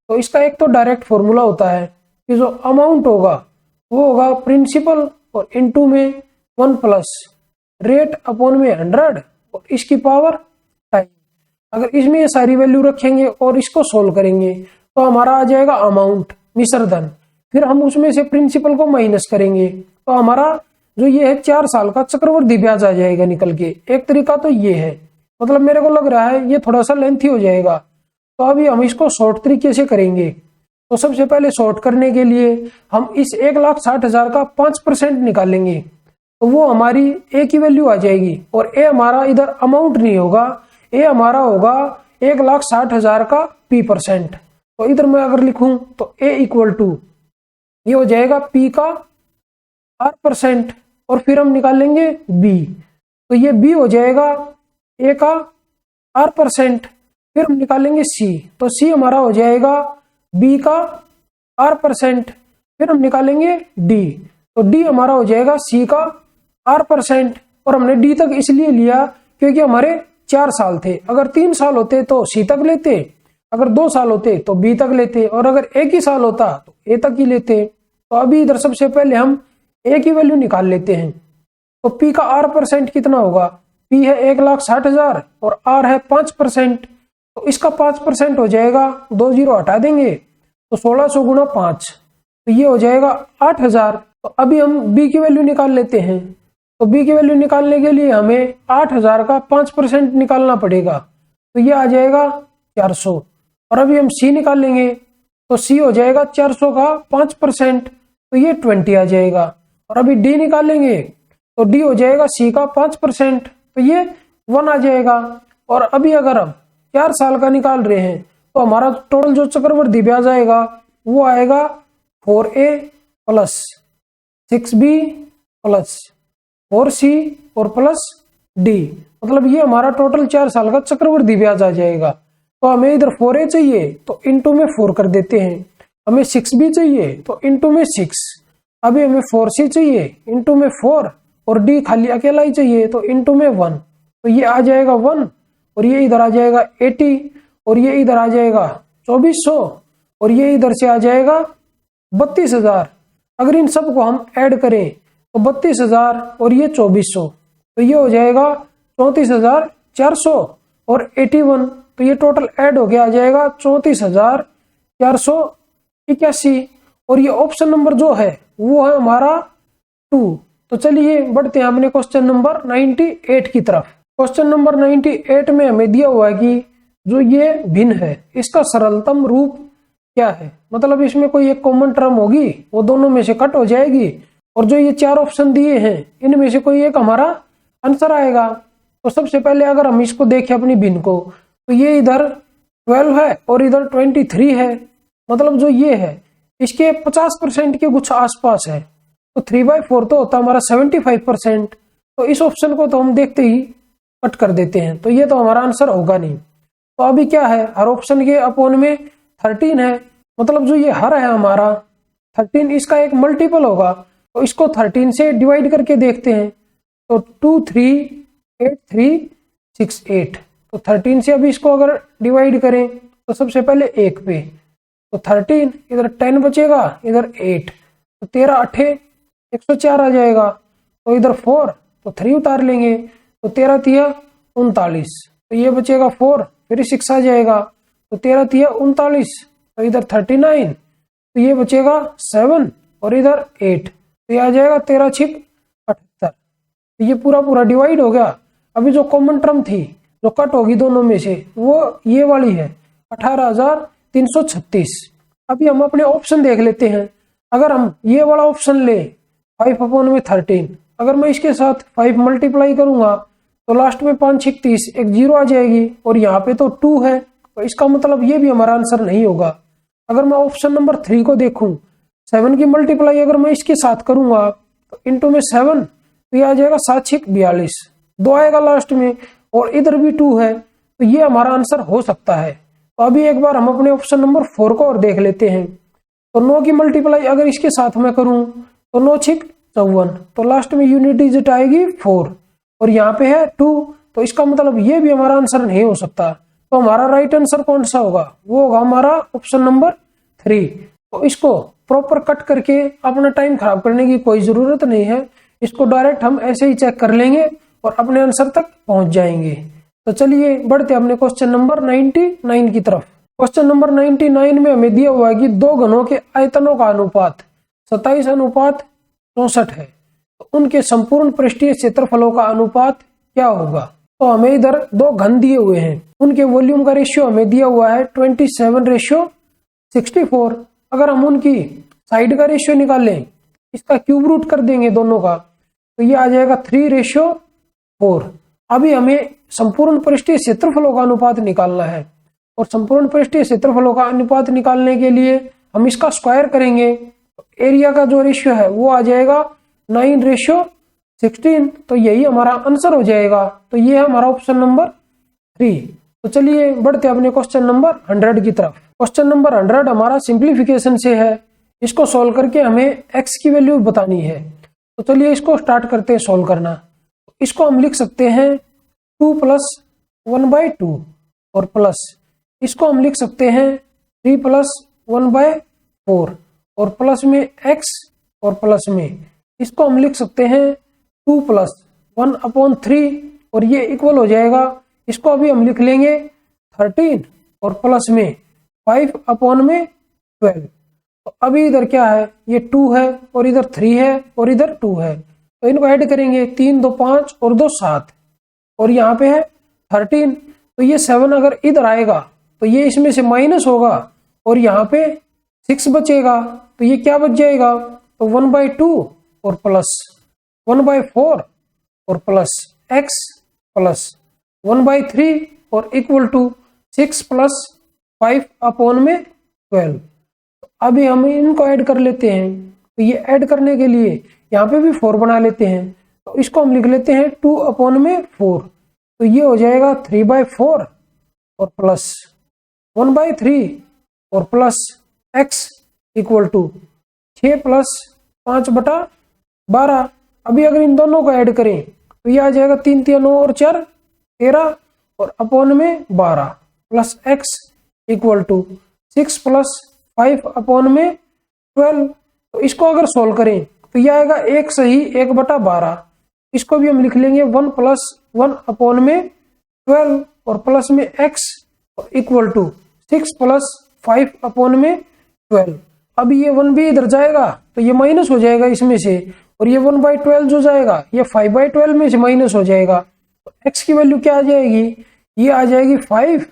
तो इसका एक तो डायरेक्ट फॉर्मूला होता है कि जो अमाउंट होगा वो होगा प्रिंसिपल और इनटू में 1 प्लस रेट अपॉन में 100 और इसकी पावर टाइम। अगर इसमें ये सारी वैल्यू रखेंगे और इसको सोल्व करेंगे तो हमारा आ जाएगा अमाउंट, मिश्र धन। फिर हम उसमें से प्रिंसिपल को माइनस करेंगे तो हमारा जो ये है 4 साल का चक्रवृद्धि ब्याज आ जाएगा निकल के। एक तरीका तो ये है, मतलब मेरे को लग रहा है ये थोड़ा सा लेंथी हो जाएगा, तो अभी हम इसको शॉर्ट तरीके से करेंगे। तो सबसे पहले शॉर्ट करने के लिए हम इस 1,60,000 का 5% निकालेंगे, तो वो हमारी ए की वैल्यू आ जाएगी। और ए हमारा इधर अमाउंट नहीं होगा, ए हमारा होगा 1,60,000 का p%। तो इधर मैं अगर लिखूं तो ए इक्वल टू ये हो जाएगा p का r%, और फिर हम निकालेंगे b, तो ये b हो जाएगा a का r%। फिर हम निकालेंगे c, तो c हमारा हो जाएगा b का r%। फिर हम निकालेंगे d, तो d हमारा हो जाएगा c का r%। और हमने d तक इसलिए लिया क्योंकि हमारे 4 साल थे, अगर 3 साल होते तो c तक लेते, अगर 2 साल होते तो b तक लेते, और अगर 1 ही साल होता तो a तक ही लेते। तो अभी इधर सबसे पहले हम a की वैल्यू निकाल लेते हैं। तो p का r% कितना होगा, p है 1,60,000 और r है 5%, तो इसका 5% हो जाएगा, 2 जीरो हटा देंगे तो 1600 गुणा 5, तो ये हो जाएगा 8,000। तो अभी हम b की वैल्यू निकाल लेते हैं। तो b की वैल्यू निकालने के लिए हमें 8,000 का 5% निकालना पड़ेगा, तो ये आ जाएगा 400। और अभी हम c निकालेंगे, तो c हो जाएगा 400 का 5%, तो ये 20 आ जाएगा। और अभी d निकालेंगे तो d हो जाएगा c का 5%, तो ये 1 आ जाएगा। और अभी अगर हम 4 साल का निकाल रहे हैं तो हमारा टोटल जो चक्रवृद्धि ब्याज आएगा वो आएगा 4a plus 6b plus 4c और प्लस d, मतलब ये हमारा टोटल 4 साल का चक्रवृद्धि ब्याज आ जाएगा। तो हमें इधर 4a चाहिए तो इनटू में 4 कर देते हैं, हमें 6b चाहिए तो इनटू में 6, अभी हमें 4c चाहिए इनटू में 4, और d खाली अकेला ही चाहिए तो इनटू में 1, तो ये आ जाएगा 1, और ये इधर आ जाएगा 80, और ये इधर आ जाएगा 2400, और ये इधर से आ जाएगा 32,000। अगर इन सबको हम ऐड करें तो 32,000 और ये 2400, तो ये हो जाएगा 34,400 और 81, तो ये टोटल ऐड होके आ जाएगा 34,481। और ये ऑप्शन नंबर जो है वो है हमारा 2। तो चलिए बढ़ते हैं हमने क्वेश्चन नंबर 98 की तरफ। क्वेश्चन नंबर 98 में हमें दिया हुआ है कि जो ये भिन्न है इसका सरलतम रूप क्या है, मतलब इसमें कोई एक कॉमन टर्म होगी वो दोनों में से कट हो जाएगी, और जो ये 4 ऑप्शन दिए हैं इनमें से कोई एक हमारा आंसर आएगा। तो सबसे पहले अगर हम इसको देखें अपनी भिन्न को, तो ये इधर 12 है और इधर 23 है, मतलब जो ये है इसके 50% के कुछ आसपास है, तो 3/4 तो होता हमारा 75%। तो इस ऑप्शन को तो हम देखते ही कट कर देते हैं, तो ये तो हमारा आंसर होगा नहीं। तो अभी क्या है, हर ऑप्शन के अपोन में 13 है, मतलब जो ये हर है हमारा 13 इसका एक मल्टीपल होगा, तो इसको 13 से डिवाइड करके देखते हैं। तो 2 3 8 3 6 8, तो 13 से अभी इसको अगर डिवाइड करें तो सबसे पहले 1 पे, तो 13 इधर 10 बचेगा, इधर 8, तो 13 8 104 आ जाएगा। तो इधर 4 तो 3 उतार लेंगे, तो 13 3 39, तो ये बचेगा 4, फिर 6 आ जाएगा, तो 13 3 39, तो इधर 39, तो ये बचेगा 7 और इधर 8, तो ये आ जाएगा 13 6 78। तो ये पूरा पूरा डिवाइड हो गया। अभी जो कॉमन टर्म थी जो कट होगी दोनों में से वो ये वाली है 18,336। अभी हम अपने ऑप्शन देख लेते हैं। अगर हम ये वाला ऑप्शन ले 5/13, अगर मैं इसके साथ 5 मल्टीप्लाई करूंगा तो लास्ट में 5 6 30 एक 0 आ जाएगी, और यहाँ पे तो 2 है, तो इसका मतलब ये भी हमारा आंसर नहीं होगा। अगर मैं ऑप्शन नंबर 3 को देखूं, 7 की मल्टीप्लाई अगर मैं इसके साथ करूंगा तो इंटू में 7, तो ये आ जाएगा 7 6 42, 2 आएगा लास्ट में, और इधर भी 2 है, तो ये हमारा आंसर हो सकता है। तो अभी एक बार हम अपने ऑप्शन नंबर 4 को और देख लेते हैं। तो 9 की मल्टीप्लाई अगर इसके साथ मैं करूं तो 9 6 54, तो लास्ट में यूनिट डिजिट आएगी 4, और यहाँ पे है 2, तो इसका मतलब ये भी हमारा आंसर नहीं हो सकता। तो हमारा राइट आंसर कौन सा होगा, वो होगा हमारा ऑप्शन नंबर 3। तो इसको प्रॉपर कट करके अपना टाइम खराब करने की कोई जरूरत नहीं है, इसको डायरेक्ट हम ऐसे ही चेक कर लेंगे और अपने आंसर तक पहुंच जाएंगे। तो चलिए बढ़ते अपने क्वेश्चन नंबर 99 की तरफ। क्वेश्चन नंबर 99 में हमें दिया हुआ है कि दो घनों के आयतनों का अनुपात 27:64 है, तो उनके संपूर्ण पृष्ठीय क्षेत्रफलों का अनुपात क्या होगा। तो हमें इधर दो घन दिए हुए हैं, उनके वॉल्यूम का रेशियो हमें दिया हुआ है 27:64। अगर हम उनकी साइड का रेशियो निकालें, इसका क्यूब रूट कर देंगे दोनों का, तो ये आ जाएगा 3:4। अभी हमें संपूर्ण पृष्ठीय क्षेत्रफलों का अनुपात निकालना है, और संपूर्ण पृष्ठीय क्षेत्रफलों का अनुपात निकालने के लिए हम इसका स्क्वायर करेंगे। एरिया का जो रेशियो है वो आ जाएगा 9:16, तो यही हमारा आंसर हो जाएगा। तो ये है हमारा ऑप्शन नंबर 3। तो चलिए बढ़ते अपने क्वेश्चन नंबर 100 की तरफ। क्वेश्चन नंबर 100 हमारा सिंप्लीफिकेशन से है, इसको सॉल्व करके हमें x की वैल्यू बतानी है। तो चलिए इसको स्टार्ट करते हैं सॉल्व करना। इसको हम लिख सकते हैं 2 + 1/2, और प्लस इसको हम लिख सकते हैं 3 + 1/4, और प्लस में x, और प्लस में इसको हम लिख सकते हैं 2 + 1/3, और ये इक्वल हो जाएगा, इसको अभी हम लिख लेंगे 13, और प्लस में 5/12। तो अभी इधर क्या है, ये 2 है, और इधर 3 है, और इधर 2 है, तो इनको ऐड करेंगे, 3 2 5 और 2 7, और यहाँ पे है 13। तो ये 7 अगर इधर आएगा तो ये इसमें से माइनस होगा, और यहाँ पे 6 बचेगा, तो ये क्या बच जाएगा, तो 1/2 और प्लस 1/4 और प्लस x प्लस 1/3 और इक्वल टू 6 + 5/12। अभी हम इनको ऐड कर लेते हैं, तो ये ऐड करने के लिए यहाँ पे भी 4 बना लेते हैं, तो इसको हम लिख लेते हैं 2/4। तो ये हो जाएगा 3/4 और प्लस 1/3 और प्लस x इक्वल टू 6 + 5/12। अभी अगर इन दोनों को ऐड करें तो ये आ जाएगा 3 3 9 और 4 13, और अपॉन में 12 प्लस x इक्वल टू 6 + 5/12। तो इसको अगर सोल्व करें तो ये आएगा 1 सही 1/12। इसको भी हम लिख लेंगे 1 + 1/12, और प्लस में x इक्वल टू 6 + 5/12। अभी ये 1 भी इधर जाएगा तो ये माइनस हो जाएगा इसमें से, और ये 1/12 जो जाएगा ये 5/12 में से माइनस हो जाएगा। तो x की वैल्यू क्या आ जाएगी, ये आ जाएगी 5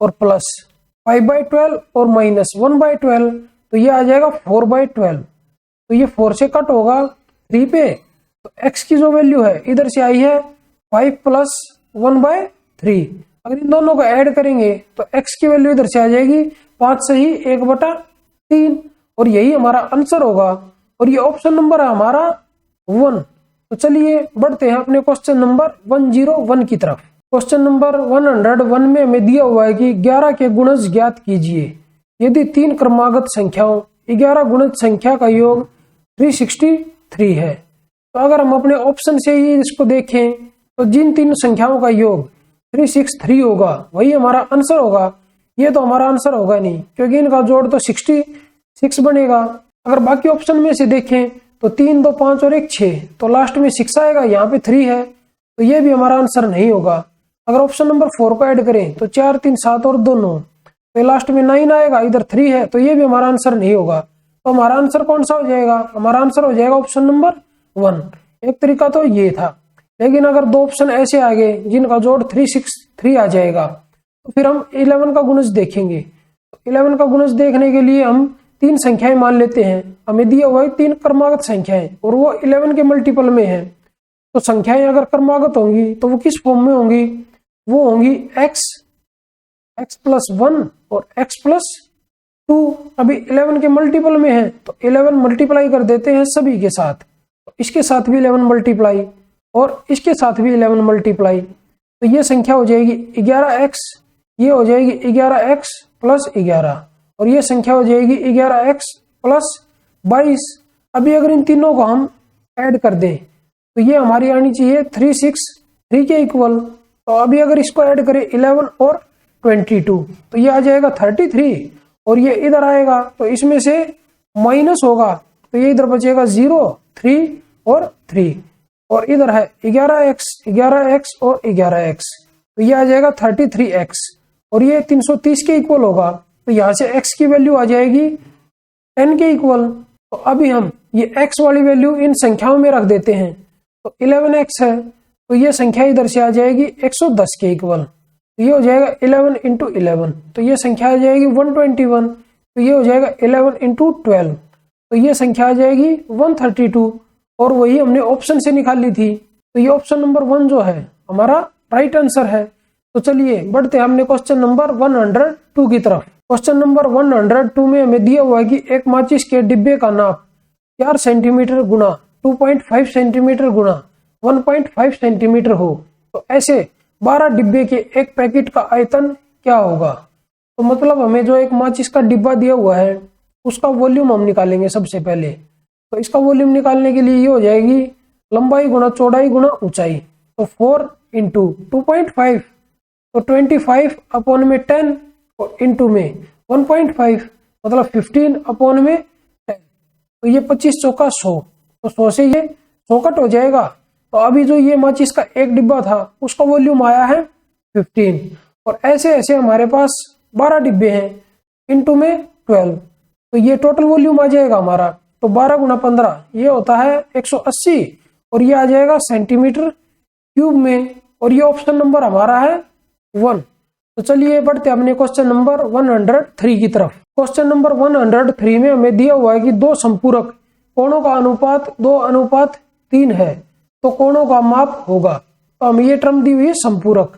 और प्लस 5/12 और माइनस 1/12, तो ये आ जाएगा 4/12। तो ये 4 से कट होगा 3 पे, तो x की जो वैल्यू है इधर से आई है 5 + 1/3। अगर इन दोनों को ऐड करेंगे तो x की वैल्यू इधर से आ जाएगी 5 सही 1/3, और यही हमारा आंसर होगा, और ये ऑप्शन नंबर है हमारा 1। तो चलिए बढ़ते हैं अपने क्वेश्चन नंबर 101 की तरफ। क्वेश्चन नंबर 101 में हमें दिया हुआ है कि 11 के गुणज ज्ञात कीजिए। यदि 3 क्रमागत संख्याओं 11 गुणज संख्या का योग 363 है, तो अगर हम अपने ऑप्शन से ही इसको देखें तो जिन 3 संख्याओं का योग 363 होगा वही हमारा आंसर होगा। ये तो हमारा आंसर होगा नहीं, क्योंकि इनका जोड़ तो 66 बनेगा। अगर बाकी ऑप्शन में से देखें तो 3 2 5 और 1 6, तो लास्ट में 6 आएगा, यहाँ पे 3 है, तो ये भी हमारा आंसर नहीं होगा। अगर ऑप्शन नंबर 4 को ऐड करें तो 4 3 7 और 2 9, तो लास्ट में 9 आएगा, इधर 3 है, तो ये भी हमारा आंसर नहीं होगा। तो हमारा आंसर कौन सा हो जाएगा, हमारा आंसर हो जाएगा ऑप्शन नंबर 1। एक तरीका तो ये था, लेकिन अगर 2 ऑप्शन ऐसे आ गए जिनका जोड़ 363 आ जाएगा, तो फिर हम 11 का गुणज देखेंगे। 11 का गुणज देखने के लिए हम 3 संख्याएं मान लेते हैं। हमें दिया हुआ है 3 क्रमागत संख्याएं, और वो 11 के मल्टीपल में है। तो संख्याएं अगर क्रमागत होंगी तो वो किस फॉर्म में होंगी, वो होंगी x + 1 और x + 2। अभी 11 के मल्टीपल में है तो 11 मल्टीप्लाई कर देते हैं सभी के साथ, तो इसके साथ भी 11 मल्टीप्लाई और इसके साथ भी 11 मल्टीप्लाई, तो ये संख्या हो जाएगी 11x, ये हो जाएगी 11x + 11, और ये संख्या हो जाएगी 11x + 22। अभी अगर इन तीनों को हम ऐड कर दें तो ये हमारी आनी चाहिए 363 के इक्वल। तो अभी अगर इसको ऐड करें 11 और 22, तो ये आ जाएगा 33, और ये इधर आएगा तो इसमें से माइनस होगा, तो ये इधर बचेगा 0 3 और 3, और इधर है 11x और 11x, तो तो ये आ जाएगा 33x और ये 330 के इक्वल होगा। तो यहाँ से x की वैल्यू आ जाएगी 10 के इक्वल। तो अभी हम ये x वाली वैल्यू इन संख्याओं में रख देते हैं। तो 11x है तो ये संख्या इधर से आ जाएगी 110 के इक्वल। तो ये हो जाएगा 11 इंटू 11, तो ये संख्या आ जाएगी 121। तो ये हो जाएगा 11 इंटू 12, तो ये संख्या आ जाएगी 132 और वही हमने ऑप्शन से निकाली थी। तो ये ऑप्शन नंबर 1 जो है हमारा राइट आंसर है। तो चलिए बढ़ते हैं हमने क्वेश्चन नंबर 102 की तरफ। क्वेश्चन नंबर 102 में हमें दिया हुआ है कि एक माचिस के डिब्बे का नाप 4 सेंटीमीटर गुना 2.5 सेंटीमीटर गुना 1.5 सेंटीमीटर हो, तो ऐसे 12 डिब्बे के एक पैकेट का आयतन क्या होगा। तो मतलब हमें जो एक माचिस का डिब्बा दिया हुआ है उसका वॉल्यूम हम निकालेंगे सबसे पहले। तो इसका वॉल्यूम निकालने के लिए ये हो जाएगी लंबाई गुना चौड़ाई गुना ऊंचाई। तो 4 इंटू 2.5 तो 25 अपॉन में 10 और इंटू में 1.5 मतलब 15 अपॉन में 10। तो ये 25 चौका 100, तो 100 से ये 100 कट हो जाएगा। तो अभी जो ये माचिस का एक डिब्बा था उसका वॉल्यूम आया है 15 और ऐसे ऐसे हमारे पास 12 डिब्बे हैं इंटू में 12, तो ये टोटल वॉल्यूम आ जाएगा हमारा। तो 12 गुना 15 ये होता है 180 और ये आ जाएगा सेंटीमीटर क्यूब में और ये ऑप्शन नंबर हमारा है 1। तो चलिए बढ़ते अपने क्वेश्चन नंबर 103 की तरफ। क्वेश्चन नंबर 103 में हमें दिया हुआ है कि दो संपूरक कोणों का अनुपात 2:3 है, तो कोणों का माप होगा। तो हमें ये टर्म दी हुई है संपूरक।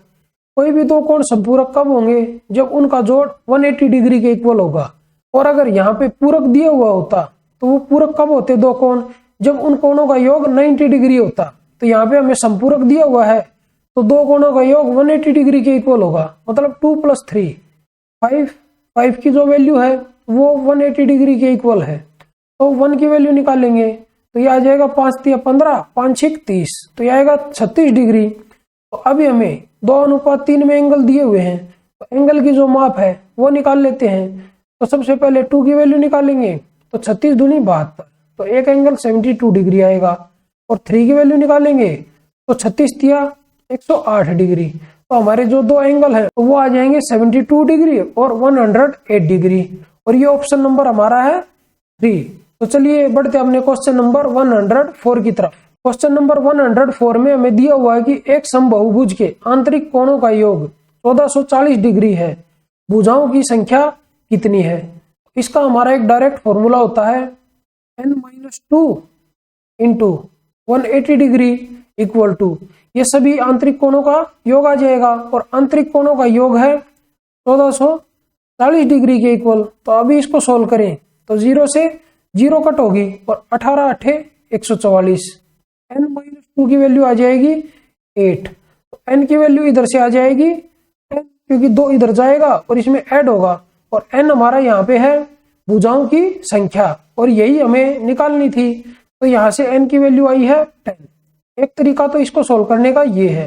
कोई भी दो कोण संपूरक कब होंगे, जब उनका जोड़ 180 डिग्री के इक्वल होगा। और अगर यहाँ पे पूरक दिया हुआ होता तो वो पूरक कब होते दो कोण, जब उन कोणों का योग 90 डिग्री होता। तो यहाँ पे हमें संपूरक दिया हुआ है तो दो कोणों का योग 180 डिग्री के इक्वल होगा, मतलब 2 + 3 5 की जो वैल्यू है वो 180 डिग्री के इक्वल है। तो 1 की वैल्यू निकालेंगे तो ये आ जाएगा 5 × 15 5 × 30, तो ये आएगा 36 डिग्री। तो अभी हमें 2:3 में एंगल दिए हुए हैं, तो एंगल की जो माप है वो निकाल लेते हैं। तो सबसे पहले 2 की वैल्यू निकालेंगे तो 36 दूनी 72, तो एक एंगल 72 डिग्री आएगा। और 3 की वैल्यू निकालेंगे तो 36 × 108 डिग्री। तो हमारे जो दो एंगल है वो आ जाएंगे 72 डिग्री और 108 डिग्री और ये ऑप्शन नंबर हमारा है 3। तो चलिए बढ़ते अपने क्वेश्चन नंबर 104 की तरफ। क्वेश्चन नंबर 104 में हमें दिया हुआ है कि एक समबाहुभुज के आंतरिक कोणों का योग 1440 डिग्री है, भुजाओं की संख्या कितनी है। इसका हमारा एक डायरेक्ट फॉर्मूला होता है n-2 into 180 degree equal to ये सभी आंतरिक कोणों का योग आ जाएगा और आंतरिक कोणों का योग है 1440 डिग्री के इक्वल। तो अभी इसको सोल्व करें तो 0 से 0 कट होगी और 18 × 8 144, n-2 की वैल्यू आ जाएगी 8। तो n की वैल्यू इधर से आ जाएगी 10 क्योंकि 2 इधर जाएगा और इसमें ऐड होगा और n हमारा यहाँ पे है भुजाओं की संख्या और यही हमें निकालनी थी। तो यहाँ से n की वैल्यू आई है 10। एक तरीका तो इसको सोल्व करने का ये है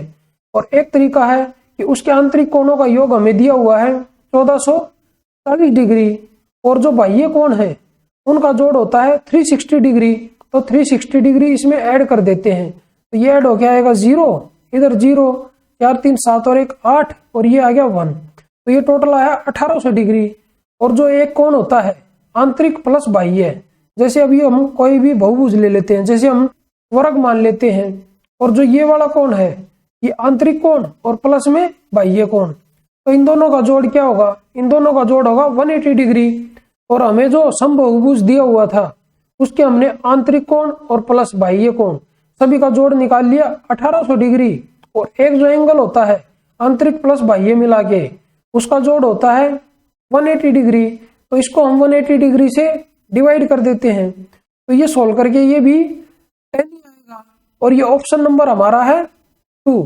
और एक तरीका है कि उसके आंतरिक कोणों का योग हमें दिया हुआ है 1440 डिग्री और जो बाह्य कोण है उनका जोड़ होता है 360 डिग्री। तो 360 डिग्री इसमें ऐड कर देते हैं तो ये ऐड हो गया आएगा 0, इधर 0, 4 3 7 और 1 8 और ये आ गया 1। तो ये टोटल आया 1800 डिग्री। और जो एक कोण होता है आंतरिक प्लस बाह्य, जैसे अभी हम कोई भी बहुभुज ले लेते हैं, जैसे हम वर्ग मान लेते हैं और जो ये वाला कोण है ये आंतरिक कोण और प्लस में बाह्य कोण, तो इन दोनों का जोड़ क्या होगा, इन दोनों का जोड़ होगा 180 डिग्री। और हमें जो समबाहुभुज दिया हुआ था उसके हमने आंतरिक कोण और प्लस बाह्य कोण सभी का जोड़ निकाल लिया 1800 डिग्री। और एक जो एंगल होता है आंतरिक प्लस बाह्य मिला के उसका जोड़ होता है 180 डिग्री। तो इसको हम 180 डिग्री से डिवाइड कर देते हैं तो ये सोल्व करके ये भी 10 ही आएगा और ये ऑप्शन नंबर हमारा है 2।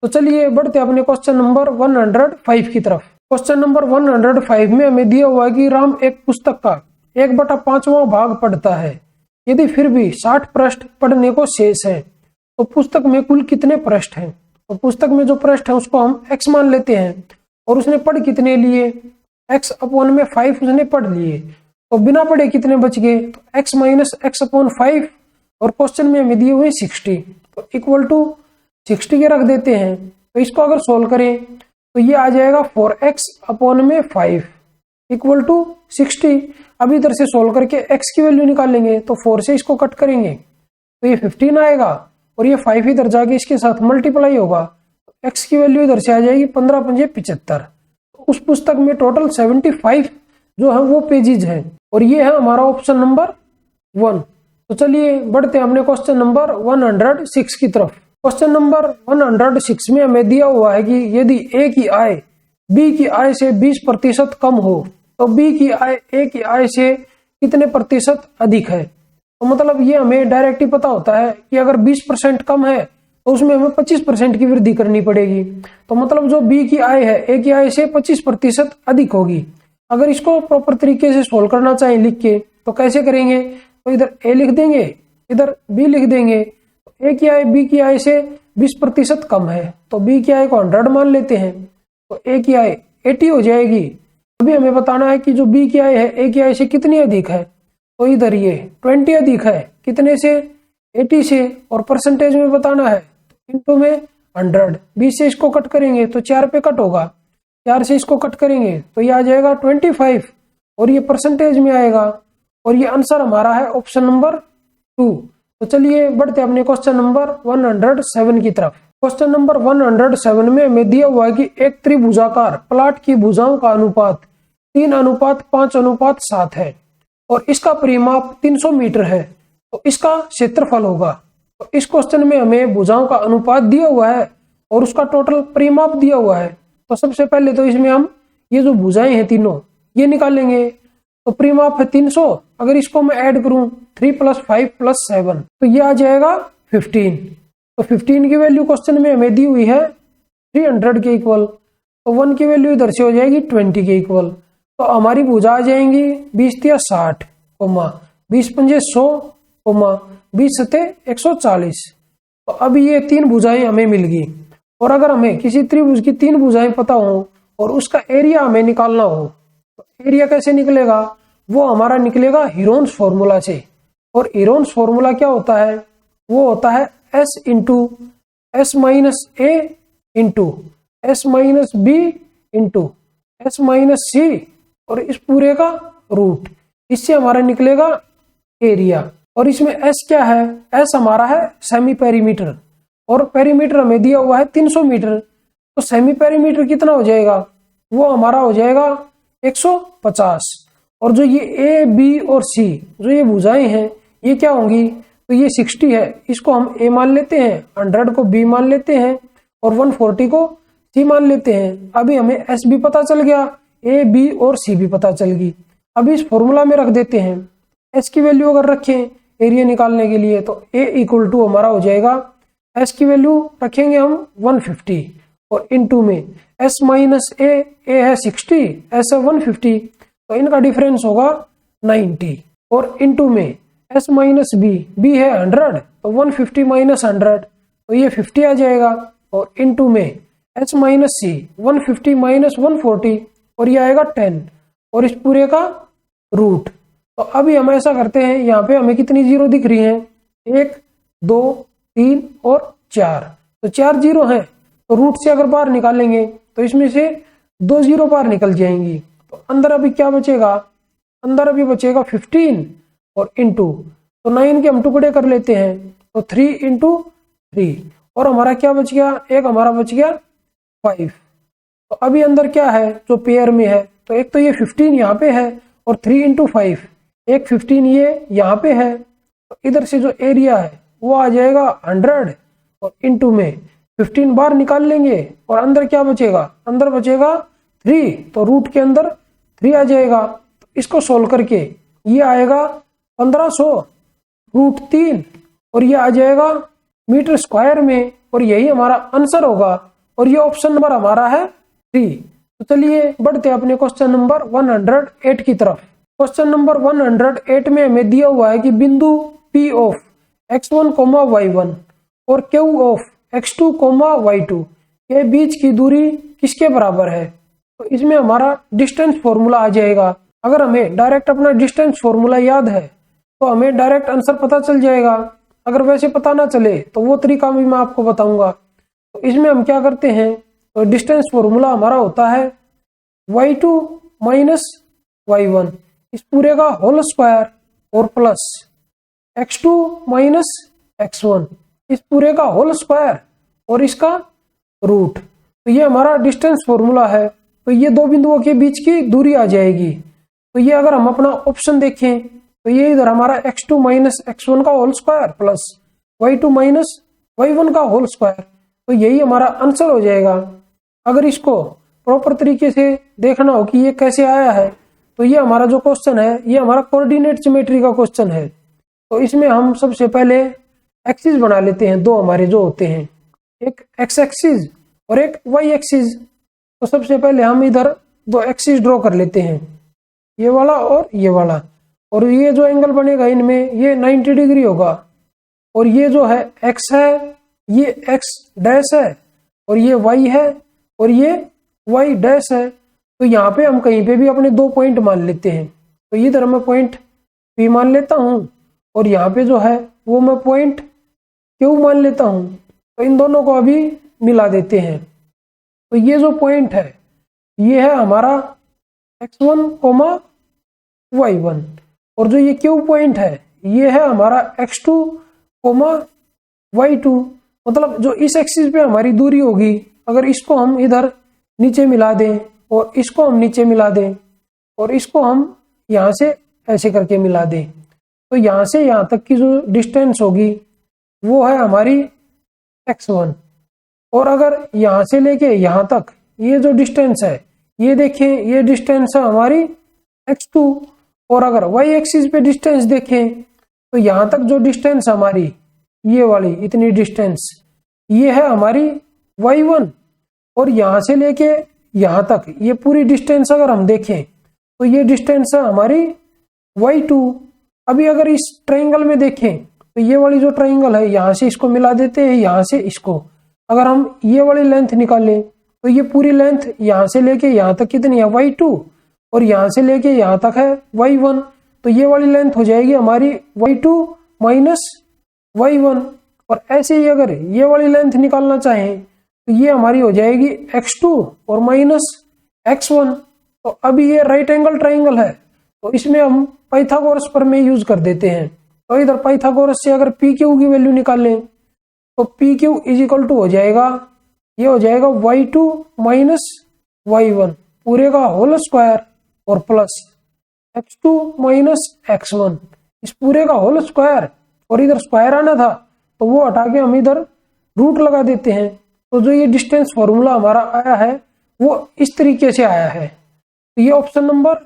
तो चलिए बढ़ते अपने क्वेश्चन नंबर 105 की तरफ। क्वेश्चन नंबर 105 में हमें दिया हुआ है कि राम एक पुस्तक का 1/5वां भाग पढ़ता है, यदि फिर भी 60 पृष्ठ पढ़ने को शेष है तो पुस्तक में कुल कितने पृष्ठ हैं। तो पुस्तक में जो पृष्ठ है उसको हम x मान लेते हैं और उसने पढ़ कितने लिए, x/5 उसने पढ़ लिए। तो बिना पढ़े कितने बच गए, तो x - x/5 और क्वेश्चन में हमें दिए हुए 60, तो इक्वल टू 60 के रख देते हैं। तो इसको अगर सोल्व करें तो ये आ जाएगा 4x अपॉन में 5 इक्वल टू 60। अब इधर से सोल्व करके x की वैल्यू निकालेंगे तो 4 से इसको कट करेंगे तो ये 15 आएगा और ये 5 इधर जाके इसके साथ मल्टीप्लाई होगा तो x की वैल्यू इधर से आ जाएगी 15 पंजे 75। उस पुस्तक में टोटल 75 जो है वो पेजेज हैं और ये है हमारा ऑप्शन नंबर 1। तो चलिए बढ़ते हैं अपने क्वेश्चन नंबर 106 की तरफ। क्वेश्चन नंबर 106 में हमें दिया हुआ है कि यदि ए की आय बी की आय से 20% कम हो तो बी की आय ए की आय से कितने प्रतिशत अधिक है। तो मतलब ये हमें डायरेक्ट ही पता होता है कि अगर 20% कम है तो उसमें हमें 25% की वृद्धि करनी पड़ेगी। तो मतलब जो बी की आय है ए की आय से 25% अधिक होगी। अगर इसको प्रॉपर तरीके से सोल्व करना चाहें लिख के तो कैसे करेंगे, तो इधर ए लिख देंगे इधर बी लिख देंगे। ए की आय बी की आय से 20% कम है तो बी की आय को 100 मान लेते हैं तो ए की आय 80 हो जाएगी। अभी हमें बताना है कि जो बी की आय है ए की आय से कितनी अधिक है, तो इधर ये 20 अधिक है कितने से 80 से और परसेंटेज में बताना है इनटू में 100। 20 से इसको कट करेंगे तो 4 पे कट होगा, 4 से इसको कट करेंगे तो ये आ जाएगा 25 और ये परसेंटेज में आएगा और ये आंसर हमारा है ऑप्शन नंबर 2। तो चलिए बढ़ते अपने क्वेश्चन नंबर 107 की तरफ। क्वेश्चन नंबर 107 में हमें दिया हुआ है कि एक त्रिभुजाकार प्लाट की भुजाओं का अनुपात 3:5:7 है और इसका परिमाप 300 मीटर है तो इसका क्षेत्रफल होगा। तो इस क्वेश्चन में हमें भुजाओं का अनुपात दिया हुआ है और उसका टोटल परिमाप दिया हुआ है। तो सबसे पहले तो इसमें हम ये जो भुजाएं हैं तीनों ये निकालेंगे। तो परिमाप है 300, अगर इसको मैं ऐड करूं 3 + 5 + 7 तो ये आ जाएगा 15। तो 15 की वैल्यू क्वेश्चन में हमें दी हुई है 300 के इक्वल, तो 1 की वैल्यू इधर से हो जाएगी 20 के इक्वल। तो हमारी भुजा आ जाएंगी 20 × 60, 20 × 100, 20 × 140। तो अब ये 3 भुजाएं हमें मिल गई और अगर हमें किसी त्रिभुज की 3 भुजाएं पता हो और उसका एरिया हमें निकालना हो तो एरिया कैसे निकलेगा, वो हमारा निकलेगा हीरोन्स फॉर्मूला से। और हीरोन्स फॉर्मूला क्या होता है, वो होता है S × S - A × S - B × S - C और इस पूरे का रूट, इससे हमारा निकलेगा एरिया। और इसमें S क्या है, S हमारा है सेमी पेरीमीटर और पेरीमीटर हमें दिया हुआ है 300 मीटर। तो सेमी पेरीमीटर कितना हो जाएगा, वो हमारा हो जाएगा 150। और जो ये A, B और C जो ये भुजाएं हैं ये क्या होंगी, तो ये 60 है, इसको हम A मान लेते हैं, 100 को B मान लेते हैं और 140 को C मान लेते हैं। अभी हमें S भी पता चल गया, A, B और C भी पता चल गई। अभी इस फॉर्मूला में रख देते हैं। S की वैल्यू अगर रखें एरिया निकालने के लिए तो A = हमारा हो जाएगा, S की वैल्यू रखेंगे हम 150 और इनटू में S - A है 60, S है 150 तो इनका डिफरेंस होगा 90 और इनटू में S - B है 100 तो 150 - 100 तो ये 50 आ जाएगा और इनटू में S - C 150 - 140 और ये आएगा 10 और इस पूरे का रूट। तो अभी हम ऐसा करते हैं, यहाँ पे हमें कितनी जीरो दिख रही हैं, 1 2 3 और 4, तो 4 जीरो हैं। तो रूट से अगर बाहर निकालेंगे तो इसमें से 2 जीरो बाहर निकल जाएंगी। तो अंदर अभी क्या बचेगा, अंदर अभी बचेगा 15 और इनटू, तो 9 के हम टुकड़े कर लेते हैं तो 3 × 3 और हमारा क्या बच गया, एक हमारा बच गया 5। तो अभी अंदर क्या है जो पेयर में है, तो एक तो ये 15 यहाँ पे है और 3 × 5 एक 15 ये यहाँ पे है। तो इधर से जो एरिया है वो आ जाएगा 100 और इनटू में 15 बार निकाल लेंगे और अंदर क्या बचेगा, अंदर बचेगा 3 तो रूट के अंदर 3 आ जाएगा। तो इसको सोल्व करके ये आएगा 1500 √3 और ये आ जाएगा मीटर स्क्वायर में और यही हमारा आंसर होगा और ये ऑप्शन नंबर हमारा है 3। तो चलिए बढ़ते हैं अपने क्वेश्चन नंबर 108 की तरफ। क्वेश्चन नंबर 108 में हमें दिया हुआ है कि बिंदु P ऑफ x1, y1 और Q ऑफ x2, y2 के बीच की दूरी किसके बराबर है। तो इसमें हमारा डिस्टेंस फॉर्मूला आ जाएगा। अगर हमें डायरेक्ट अपना डिस्टेंस फॉर्मूला याद है तो हमें डायरेक्ट आंसर पता चल जाएगा। अगर वैसे पता ना चले तो वो तरीका भी मैं आपको बताऊंगा। तो इसमें हम क्या करते हैं, तो डिस्टेंस फॉर्मूला हमारा होता है y2 माइनस y1 इस पूरे का होल स्क्वायर और प्लस x2 माइनस x1 इस पूरे का होल स्क्वायर और इसका रूट। तो ये हमारा डिस्टेंस फॉर्मूला है। तो ये दो बिंदुओं के बीच की दूरी आ जाएगी। तो ये अगर हम अपना ऑप्शन देखें तो ये इधर हमारा x2 माइनस x1 का whole square plus y2 minus y1 का होल स्क्वायर, तो यही हमारा आंसर हो जाएगा। अगर इसको प्रॉपर तरीके से देखना हो कि ये कैसे आया है, तो ये हमारा जो क्वेश्चन है ये हमारा कोऑर्डिनेट ज्योमेट्री का क्वेश्चन है। तो इसमें हम सबसे पहले एक्सिस बना लेते हैं, दो हमारे जो होते हैं, एक एक्स एक्सिस और एक वाई एक्सिस। तो सबसे पहले हम इधर दो एक्सिस ड्रॉ कर लेते हैं, ये वाला और ये वाला। और ये जो एंगल बनेगा इनमें ये 90 डिग्री होगा। और ये जो है एक्स है, ये एक्स डैश है, और ये वाई है और ये वाई डैश है। तो यहाँ पे हम कहीं पे भी अपने दो पॉइंट मान लेते हैं। तो इधर मैं पॉइंट पी मान लेता हूँ और यहाँ पे जो है वो मैं पॉइंट क्यू मान लेता हूँ। तो इन दोनों को अभी मिला देते हैं। तो ये जो पॉइंट है ये है हमारा x1 कोमा y1, और जो ये क्यू पॉइंट है ये है हमारा x2 कोमा y2। मतलब जो इस एक्सिस पे हमारी दूरी होगी, अगर इसको हम इधर नीचे मिला दें और इसको हम नीचे मिला दें और इसको हम यहाँ से ऐसे करके मिला दें, तो यहाँ से यहाँ तक की जो डिस्टेंस होगी वो है हमारी x1। और अगर यहाँ से लेके यहाँ तक ये जो डिस्टेंस है ये देखें, ये डिस्टेंस है हमारी x2। और अगर y एक्सिस पे डिस्टेंस देखें तो यहाँ तक जो डिस्टेंस हमारी ये वाली इतनी डिस्टेंस ये है हमारी y1। और यहाँ से लेके यहाँ तक ये पूरी डिस्टेंस अगर हम देखें तो ये डिस्टेंस है हमारी y2। अभी अगर इस ट्रायंगल में देखें तो ये वाली जो ट्रायंगल है यहाँ से इसको मिला देते हैं, यहाँ से इसको अगर हम ये वाली लेंथ निकालें तो ये पूरी लेंथ यहाँ से लेके यहाँ तक कितनी है y2, और यहाँ से लेके यहाँ तक है y1। तो ये वाली लेंथ हो जाएगी हमारी y2 माइनस y1। और ऐसे ही अगर ये वाली लेंथ निकालना चाहें तो ये हमारी हो जाएगी x2 और माइनस x1। तो अभी ये राइट एंगल ट्रायंगल है तो इसमें हम पाइथागोरस प्रमेय यूज कर देते हैं। तो इधर पाइथागोरस से अगर पी क्यू की वैल्यू निकालें तो P Q is equal to हो जाएगा, ये हो जाएगा y2 माइनस y1 पूरे का होल स्क्वायर और प्लस x2 माइनस x1 इस पूरे का होल स्क्वायर। और इधर स्क्वायर आना था तो वो हटा के हम इधर रूट लगा देते हैं। तो जो ये डिस्टेंस फॉर्मूला हमारा आया है वो इस तरीके से आया है। तो ये ऑप्शन नंबर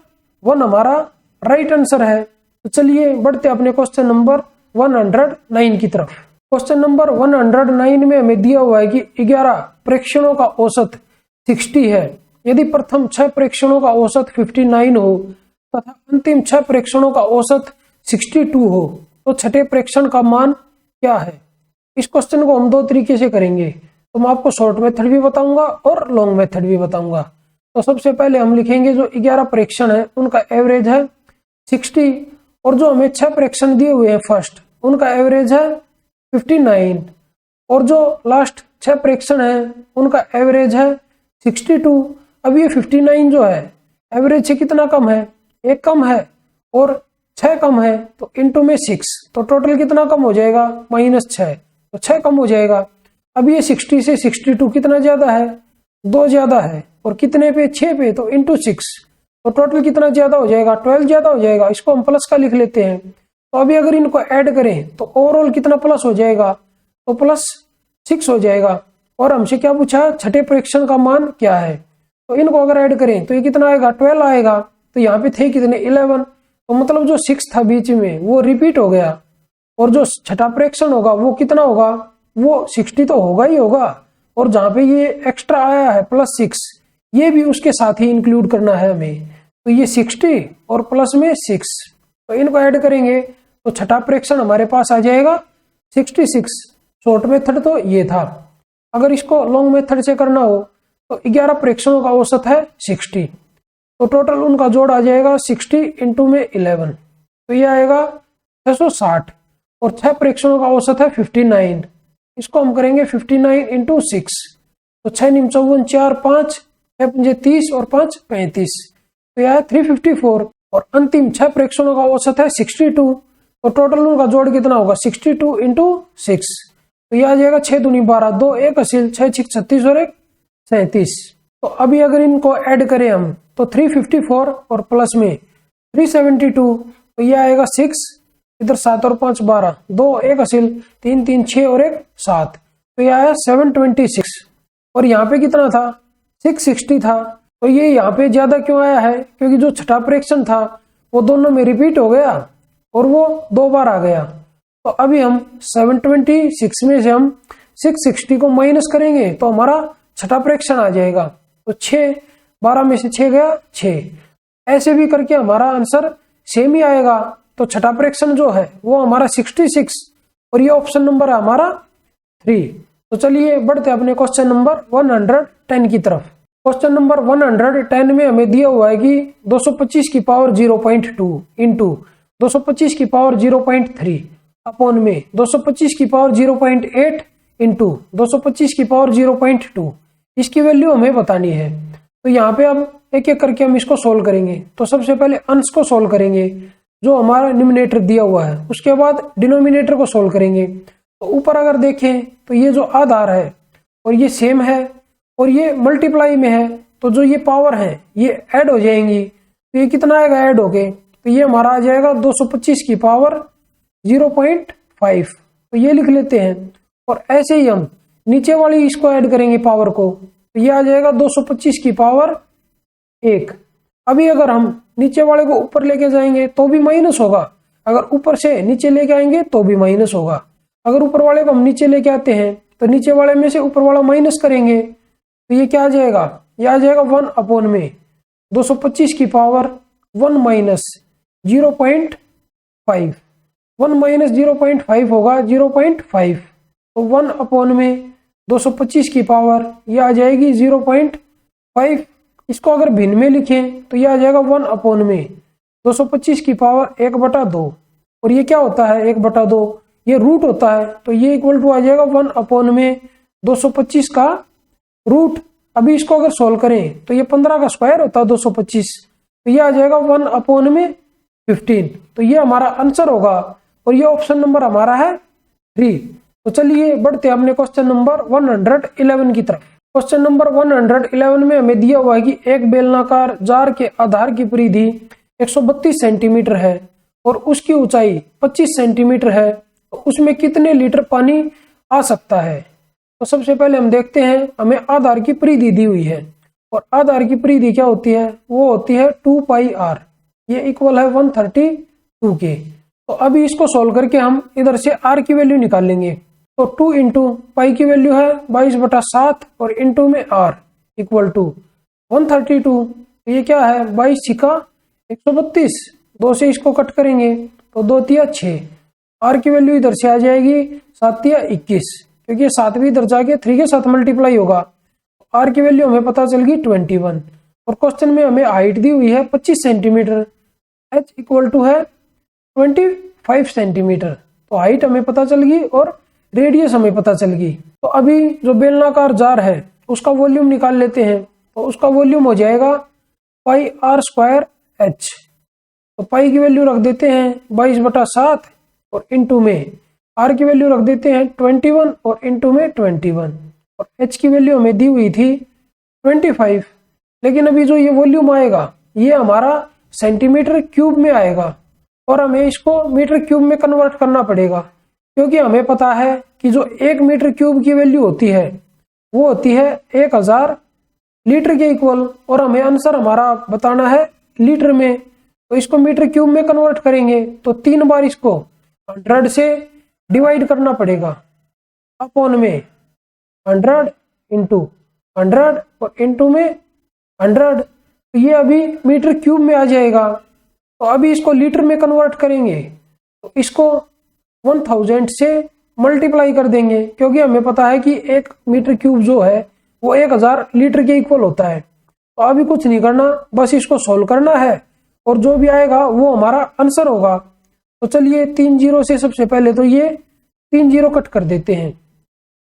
1 हमारा राइट आंसर है। तो चलिए बढ़ते अपने क्वेश्चन नंबर 109 की तरफ। क्वेश्चन नंबर 109 में हमें दिया हुआ है कि 11 प्रेक्षणों का औसत 60 है। यदि प्रथम 6 प्रेक्षणों का औसत 59 हो तथा अंतिम 6 प्रेक्षणों का औसत 62 हो तो छठे प्रेक्षण का मान क्या है। इस क्वेश्चन को हम दो तरीके से करेंगे। तो मैं आपको शॉर्ट मेथड भी बताऊंगा और लॉन्ग मेथड भी बताऊंगा। तो सबसे पहले हम लिखेंगे जो 11 प्रेक्षण है उनका एवरेज है 60, और जो हमें 6 प्रेक्षण दिए हुए हैं फर्स्ट उनका एवरेज है 59, और जो लास्ट 6 प्रेक्षण है उनका एवरेज है 62। अब ये 59 जो है एवरेज से कितना कम है, 1 कम है और 6 कम है, तो इंटू में 6, तो टोटल कितना कम हो जाएगा -6, तो 6 कम हो जाएगा। अब ये 60 से 62 कितना ज्यादा है, 2 ज्यादा है, और कितने पे 6 पे, तो इंटू 6, तो टोटल कितना ज्यादा हो जाएगा 12 ज्यादा हो जाएगा। इसको हम प्लस का लिख लेते हैं। तो अभी अगर इनको ऐड करें तो ओवरऑल कितना प्लस हो जाएगा, तो +6 हो जाएगा। और हमसे क्या पूछा, छठे प्रेक्षण का मान क्या है। तो इनको अगर ऐड करें तो ये कितना आएगा 12 आएगा। तो यहाँ पे थे कितने 11, तो मतलब जो 6 था बीच में वो रिपीट हो गया, और जो छठा प्रेक्षण होगा वो कितना होगा, वो 60 तो होगा ही होगा, और जहाँ पे ये एक्स्ट्रा आया है +6 ये भी उसके साथ ही इंक्लूड करना है हमें। तो ये 60 और प्लस में 6, तो इनको ऐड करेंगे तो छठा प्रेक्षण हमारे पास आ जाएगा 66। शॉर्ट मेथड तो ये था। अगर इसको लॉन्ग मेथड से करना हो तो 11 प्रेक्षणों का औसत है 60, तो टोटल उनका जोड़ आ जाएगा 60 इंटू में 11, तो ये आएगा 660, और 6 प्रेक्षणों का औसत है 59, इसको हम करेंगे 59 इंटू 6, तो 6 निम 54 4 5 6 पंजे 30 और 5 35, तो यह है 354। और अंतिम 6 प्रेक्षणों का औसत है 62, तो टोटल उनका जोड़ कितना होगा 62 इंटू 6, तो यह आ जाएगा 6 दूनी 12, 2 1 असील 6 6 36 और 1 37। तो अभी अगर इनको ऐड करें हम तो 354 और प्लस में 372, तो यह आएगा 6, इधर 7 और 5 12, 2 1 असील 3 3 6 और 1 7, तो यह आया 726। और यहाँ पे कितना था 660 था, तो ये यहाँ पे ज्यादा क्यों आया है, क्योंकि जो छठा प्रेक्षण था वो दोनों में रिपीट हो गया और वो 2 बार आ गया। तो अभी हम 726 में से हम 660 को माइनस करेंगे तो हमारा छठा प्रेक्षण आ जाएगा, तो 6 12 में से 6 गया 6, ऐसे भी करके हमारा आंसर सेम ही आएगा। तो छठा प्रेक्षण जो है वो हमारा 66 और ये ऑप्शन नंबर है हमारा 3। तो चलिए बढ़ते अपने क्वेश्चन नंबर 110 की तरफ। क्वेश्चन नंबर 110 में हमें दिया हुआ है कि 225 की पावर 0.2 इंटू 225 की पावर 0.3 अपॉन में 225 की पावर 0.8 इंटू 225 की पावर 0.2, इसकी वैल्यू हमें बतानी है। तो यहाँ पे अब एक एक करके हम इसको सोल्व करेंगे। तो सबसे पहले अंश को सोल्व करेंगे जो हमारा न्यूमरेटर दिया हुआ है, उसके बाद डिनोमिनेटर को सोल्व करेंगे। तो ऊपर अगर देखें तो ये जो आधार है और ये सेम है और ये मल्टीप्लाई में है, तो जो ये पावर है ये ऐड हो जाएंगी, तो ये कितना आएगा ऐड होके, तो ये हमारा आ जाएगा 225 की पावर 0.5, तो ये लिख लेते हैं। और ऐसे ही हम नीचे वाली इसको ऐड करेंगे पावर को, तो ये आ जाएगा 225 की पावर 1। अभी अगर हम नीचे वाले को ऊपर लेके जाएंगे तो भी माइनस होगा, अगर ऊपर से नीचे लेके आएंगे तो भी माइनस होगा। अगर ऊपर वाले को हम नीचे लेके आते हैं तो नीचे वाले में से ऊपर वाला माइनस करेंगे, तो ये क्या आ जाएगा, ये आ जाएगा 1 अपॉन में 225 की पावर 1 माइनस 0.5, 1 माइनस 0.5 होगा 0.5, तो 1 अपॉन में 225 की पावर ये आ जाएगी 0.5। इसको अगर भिन्न में लिखें तो ये आ जाएगा 1 अपॉन में 225 की पावर 1/2, और ये क्या होता है 1/2, ये रूट होता है, तो ये इक्वल टू आ जाएगा 1 अपॉन में 225 का रूट। अभी इसको अगर सोल्व करें तो ये 15 का स्क्वायर होता है 225, तो ये आ जाएगा 1 अपॉन में 15, तो ये हमारा आंसर होगा और ये ऑप्शन नंबर हमारा है 3। तो चलिए बढ़ते हैं अपने क्वेश्चन नंबर 111 की तरफ। क्वेश्चन नंबर 111 में हमें दिया हुआ है कि एक बेलनाकार जार के आधार की परिधि 132 सेंटीमीटर है और उसकी ऊंचाई 25 सेंटीमीटर है, तो उसमें कितने लीटर पानी आ सकता है। तो सबसे पहले हम देखते हैं, हमें आधार की परिधि दी हुई है और आधार की परिधि क्या होती है, वो होती है 2 पाई r, ये इक्वल है 132 के। तो अभी इसको सोल्व करके हम इधर से r की वैल्यू निकाल लेंगे। तो 2 इंटू पाई की वैल्यू है 22/7 और इंटू में r इक्वल टू 132, तो ये क्या है 22 छिका 132, 2 से इसको कट करेंगे तो 2 तिया 6, r की वैल्यू इधर से आ जाएगी 7 तिया 21, क्योंकि 7 भी इधर जाके 3 के साथ मल्टीप्लाई होगा, r की वैल्यू हमें पता चल गई 21। और क्वेश्चन में हमें हाइट दी हुई है 25 सेंटीमीटर, h इक्वल टू है 25 सेंटीमीटर, तो हाइट हमें पता चल गई और रेडियस हमें पता चल गई। तो अभी जो बेलनाकार जार है उसका वॉल्यूम निकाल लेते हैं, तो उसका वॉल्यूम हो जाएगा पाई r स्क्वायर h। तो पाई की वैल्यू रख देते हैं 22/7 और इंटू में r की वैल्यू रख देते हैं 21 और इंटू में 21, और h की वैल्यू हमें दी हुई थी 25। लेकिन अभी जो ये वॉल्यूम आएगा ये हमारा सेंटीमीटर क्यूब में आएगा और हमें इसको मीटर क्यूब में कन्वर्ट करना पड़ेगा, क्योंकि हमें पता है कि जो 1 मीटर क्यूब की वैल्यू होती है वो होती है 1000 लीटर के इक्वल, और हमें आंसर हमारा बताना है लीटर में। तो इसको मीटर क्यूब में कन्वर्ट करेंगे तो 3 बार इसको 100 से डिवाइड करना पड़ेगा, अपॉन में 100 इंटू 100 और इंटू में 100, तो ये अभी मीटर क्यूब में आ जाएगा। तो अभी इसको लीटर में कन्वर्ट करेंगे तो इसको 1000 से मल्टीप्लाई कर देंगे, क्योंकि हमें पता है कि 1 मीटर क्यूब जो है वो 1000 लीटर के इक्वल होता है। तो अभी कुछ नहीं करना, बस इसको सोल्व करना है और जो भी आएगा वो हमारा आंसर होगा। तो चलिए 3 जीरो से सबसे पहले तो ये 3 जीरो कट कर देते हैं,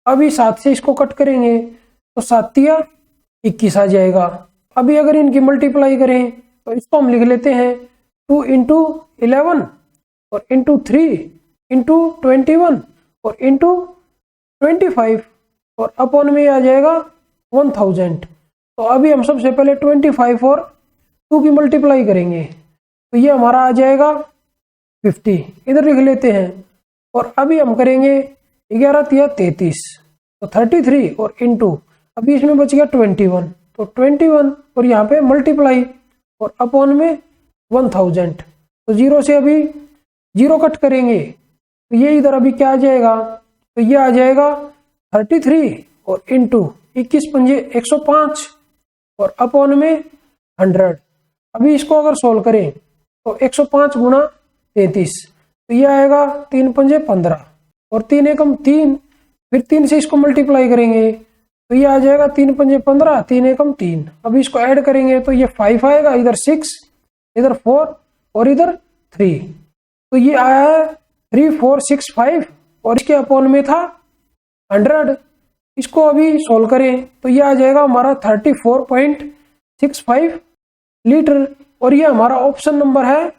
अभी 7 से इसको कट करेंगे तो 7 तिया 21 आ जाएगा। अभी अगर इनकी मल्टीप्लाई करें तो इसको हम लिख लेते हैं 2 इंटू 11 और इंटू 3 इंटू 21 और इंटू 25 और अपॉन में आ जाएगा 1000। तो अभी हम सबसे पहले 25 और 2 की मल्टीप्लाई करेंगे तो ये हमारा आ जाएगा 50, इधर लिख लेते हैं। और अभी हम करेंगे 11 तिया 33 तो 33 और इंटू अभी इसमें बच गया 21 तो 21 और यहाँ पे मल्टीप्लाई और अपॉन में 1000। तो 0 से अभी 0 कट करेंगे तो ये इधर अभी क्या आ जाएगा, तो ये आ जाएगा 33 और इंटू 21 पंजे 105 और अपॉन में 100। अभी इसको अगर सोल्व करें तो 105 गुणा 33 तो ये आएगा 3 पंजे 15 और 3 एकम 3, फिर 3 से इसको मल्टीप्लाई करेंगे तो ये आ जाएगा 3 पंजे 15, 3 एकम 3। अभी इसको ऐड करेंगे तो ये 5 आएगा, इधर 6, इधर 4 और इधर 3। तो ये आया है 3465 और इसके अपॉन में था 100। इसको अभी सोल्व करें तो ये आ जाएगा हमारा 34.65 लीटर और ये हमारा ऑप्शन नंबर है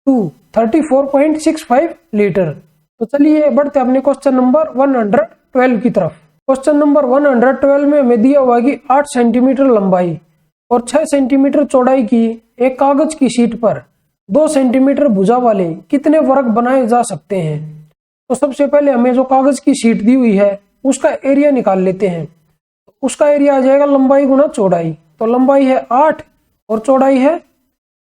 2, 34.65 लीटर। तो चलिए बढ़ते अपने क्वेश्चन नंबर 112 की तरफ। क्वेश्चन नंबर 112 में हमें दिया हुआ कि 8 सेंटीमीटर लंबाई और 6 सेंटीमीटर चौड़ाई की एक कागज की शीट पर 2 सेंटीमीटर भुजा वाले कितने वर्ग बनाए जा सकते हैं। तो सबसे पहले हमें जो कागज की शीट दी हुई है उसका एरिया निकाल लेते हैं। उसका एरिया आ जाएगा लंबाई गुना चौड़ाई, तो लंबाई है 8 और चौड़ाई है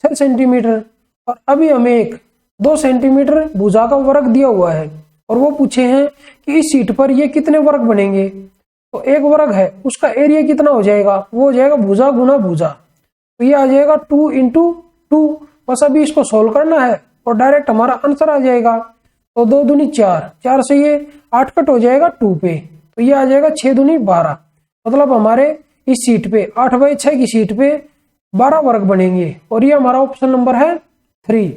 6 सेंटीमीटर। और अभी हमें एक 2 सेंटीमीटर भुजा का वर्ग दिया हुआ है और वो पूछे हैं कि इस शीट पर ये कितने वर्ग बनेंगे। तो एक वर्ग है उसका एरिया कितना हो जाएगा, वो हो जाएगा भुजा गुना भुजा, तो ये आ जाएगा 2 इंटू 2। बस अभी इसको सोल्व करना है और डायरेक्ट हमारा आंसर आ जाएगा। तो 2 दूनी 4, 4 से ये 8 कट हो जाएगा 2 पे तो ये आ जाएगा 6 दूनी 12। मतलब हमारे इस शीट पे 8/6 की शीट पे 12 वर्ग बनेंगे और ये हमारा ऑप्शन नंबर है 3।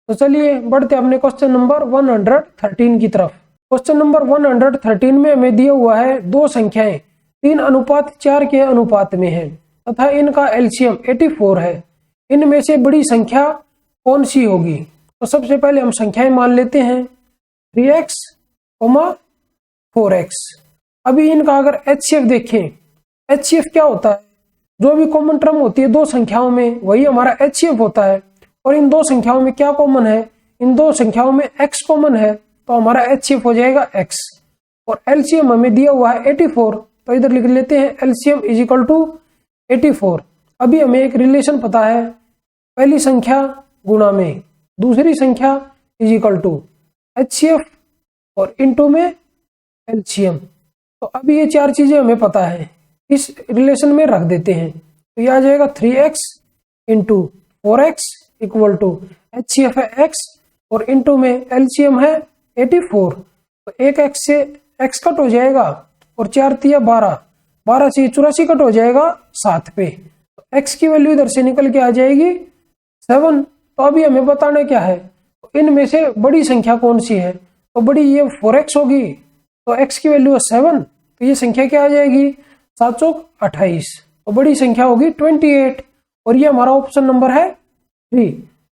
तो चलिए बढ़ते अपने क्वेश्चन नंबर 113 की तरफ। क्वेश्चन नंबर 113 में हमें दिया हुआ है 2 संख्याएं 3:4 के अनुपात में है तथा इनका एलसीएम 84 है। इनमें से बड़ी संख्या कौन सी होगी। तो सबसे पहले हम संख्याएं मान लेते हैं 3x, 4x। अभी इनका अगर HCF देखें, HCF क्या होता है, जो भी कॉमन टर्म होती है 2 संख्याओं में वही हमारा HCF होता है। और इन 2 संख्याओं में क्या कॉमन है, इन 2 संख्याओं में x कॉमन है तो हमारा HCF हो जाएगा x। और LCM हमें दिया हुआ है 84 तो इधर लिख लेते हैं LCM इज इक्वल टू 84। अभी हमें एक रिलेशन पता है, पहली संख्या गुणा में दूसरी संख्या इज इक्वल टू HCF और इनटू में LCM। तो अभी ये 4 चीजें हमें पता है, इस रिलेशन में रख देते हैं तो ये आ जाएगा 3x into 4x equal to HCF है x और इनटू में LCM है 84। तो एक x से x कट हो जाएगा और 4 तिया 12, 12 से 84 कट हो जाएगा 7 पे। तो x की वैल्यू इधर से निकल के आ जाएगी 7। तो अभी हमें बताना क्या है, तो इनमें से बड़ी संख्या कौन सी है, तो बड़ी ये 4x होगी तो x की वैल्यू है 7 तो ये संख्या क्या आ जाएगी 7 चौक 28। तो बड़ी संख्या होगी 28 और ये हमारा ऑप्शन नंबर है 3।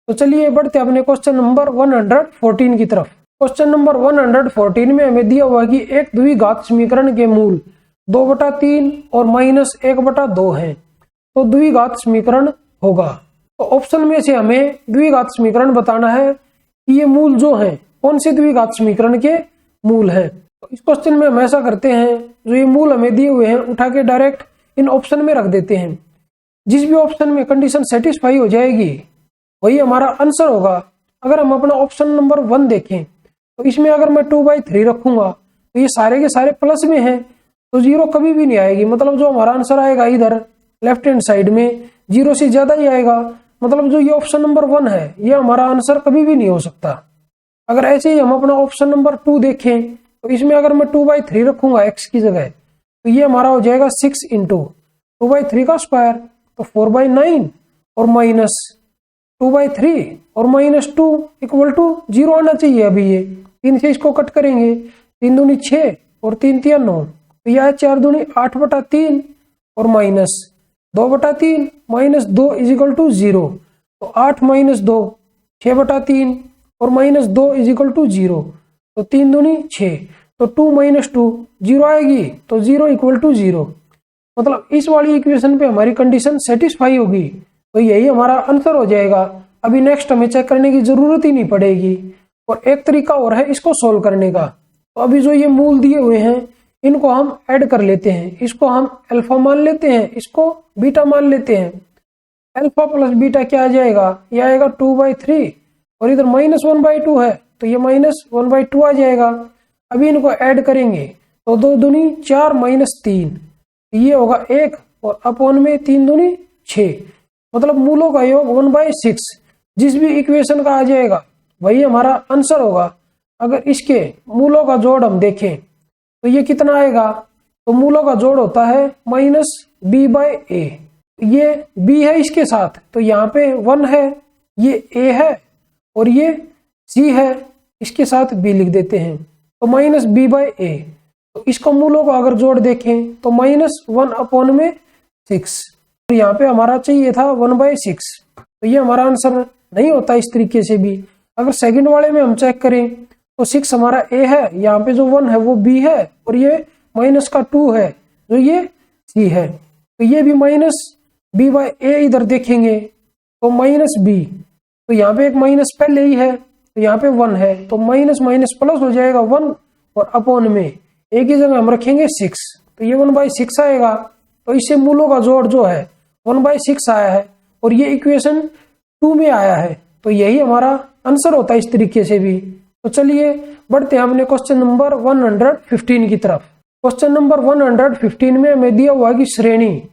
तो चलिए बढ़ते अपने क्वेश्चन नंबर 114 की तरफ। क्वेश्चन नंबर 114 में हमें दिया हुआ कि एक द्विघात समीकरण के मूल 2/3 और -1/2 है तो द्विघात समीकरण होगा। तो ऑप्शन में से हमें द्विघात समीकरण बताना है कि ये मूल जो है कौन से द्विघात समीकरण के मूल है। तो इस क्वेश्चन में हम ऐसा करते हैं, जो ये मूल हमें दिए हुए हैं उठा के डायरेक्ट इन ऑप्शन में रख देते हैं। जिस भी ऑप्शन में कंडीशन सेटिस्फाई हो जाएगी वही हमारा आंसर होगा। अगर हम अपना ऑप्शन नंबर 1 देखें तो इसमें अगर मैं 2/3 रखूंगा तो ये सारे के सारे प्लस में हैं तो 0 कभी भी नहीं आएगी। मतलब जो हमारा आंसर आएगा इधर लेफ्ट हैंड साइड में 0 से ज्यादा ही आएगा। मतलब जो ये ऑप्शन नंबर 1 है ये हमारा आंसर कभी भी नहीं हो सकता। अगर ऐसे ही हम अपना ऑप्शन नंबर 2 देखें तो इसमें अगर मैं 2/3 रखूंगा x की जगह तो ये हमारा हो जाएगा 6 इंटू 2/3 का स्क्वायर तो 4/9 और माइनस 2/3 और -2 इक्वल टू 0 आना चाहिए। अभी ये 3 से इसको कट करेंगे, 3 दूनी 6 और 3 तिया 9 तो यह 4 दूनी 8/3 और minus 2/3 minus 2 is equal to 0। तो 8 माइनस 2 6/3 और माइनस 2 इज इक्वल टू 0। तो 3 दूनी 6, तो 2 माइनस 2 0 आएगी, तो 0 इक्वल टू 0। मतलब इस वाली इक्वेशन पे हमारी कंडीशन सेटिस्फाई होगी, तो यही हमारा आंसर हो जाएगा। अभी नेक्स्ट हमें चेक करने की जरूरत ही नहीं पड़ेगी। और एक तरीका और है इसको सोल्व करने का। तो अभी जो ये मूल दिए हुए हैं इनको हम ऐड कर लेते हैं। इसको हम अल्फा मान लेते हैं, इसको बीटा मान लेते हैं। अल्फा प्लस बीटा क्या आ जाएगा, यह आएगा 2/3 और इधर -1/2 है, तो ये -1/2 आ जाएगा। अभी इनको ऐड करेंगे तो 2 दूनी 4 माइनस 3, ये होगा 1 और अपॉन में 3 दूनी 6, मतलब मूलों का योग 1/6। जिस भी इक्वेशन का आ जाएगा वही हमारा आंसर होगा। अगर इसके मूलों का जोड़ हम देखें तो ये कितना आएगा, तो मूलों का जोड़ होता है -b/a। ये b है इसके साथ, तो यहाँ पे 1 है, ये a है और ये c है, इसके साथ b लिख देते हैं, तो -b/a। तो इसका मूलों का अगर जोड़ देखें तो -1/6, तो यहाँ पे हमारा चाहिए था 1/6, तो ये हमारा आंसर नहीं होता इस तरीके से भी। अगर सेकंड वाले में हम चेक करें तो 6 हमारा a है, यहाँ पे जो 1 है वो b है और ये -2 है जो ये c है, तो ये भी -b/a इधर देखेंगे तो -b, तो यहाँ पे एक माइनस पहले ही है, तो यहाँ पे 1 है, तो माइनस माइनस प्लस हो जाएगा 1 और अपॉन में एक ही जगह हम रखेंगे 6, तो ये 1/6 आएगा। तो इससे मूलों का जोड़ जो है 1/6 आया है और ये इक्वेशन 2 में आया है, तो यही हमारा आंसर होता है इस तरीके से भी। तो चलिए बढ़ते हैं हमने क्वेश्चन नंबर 115 की तरफ। क्वेश्चन नंबर 115 में हमें दिया हुआ कि श्रेणी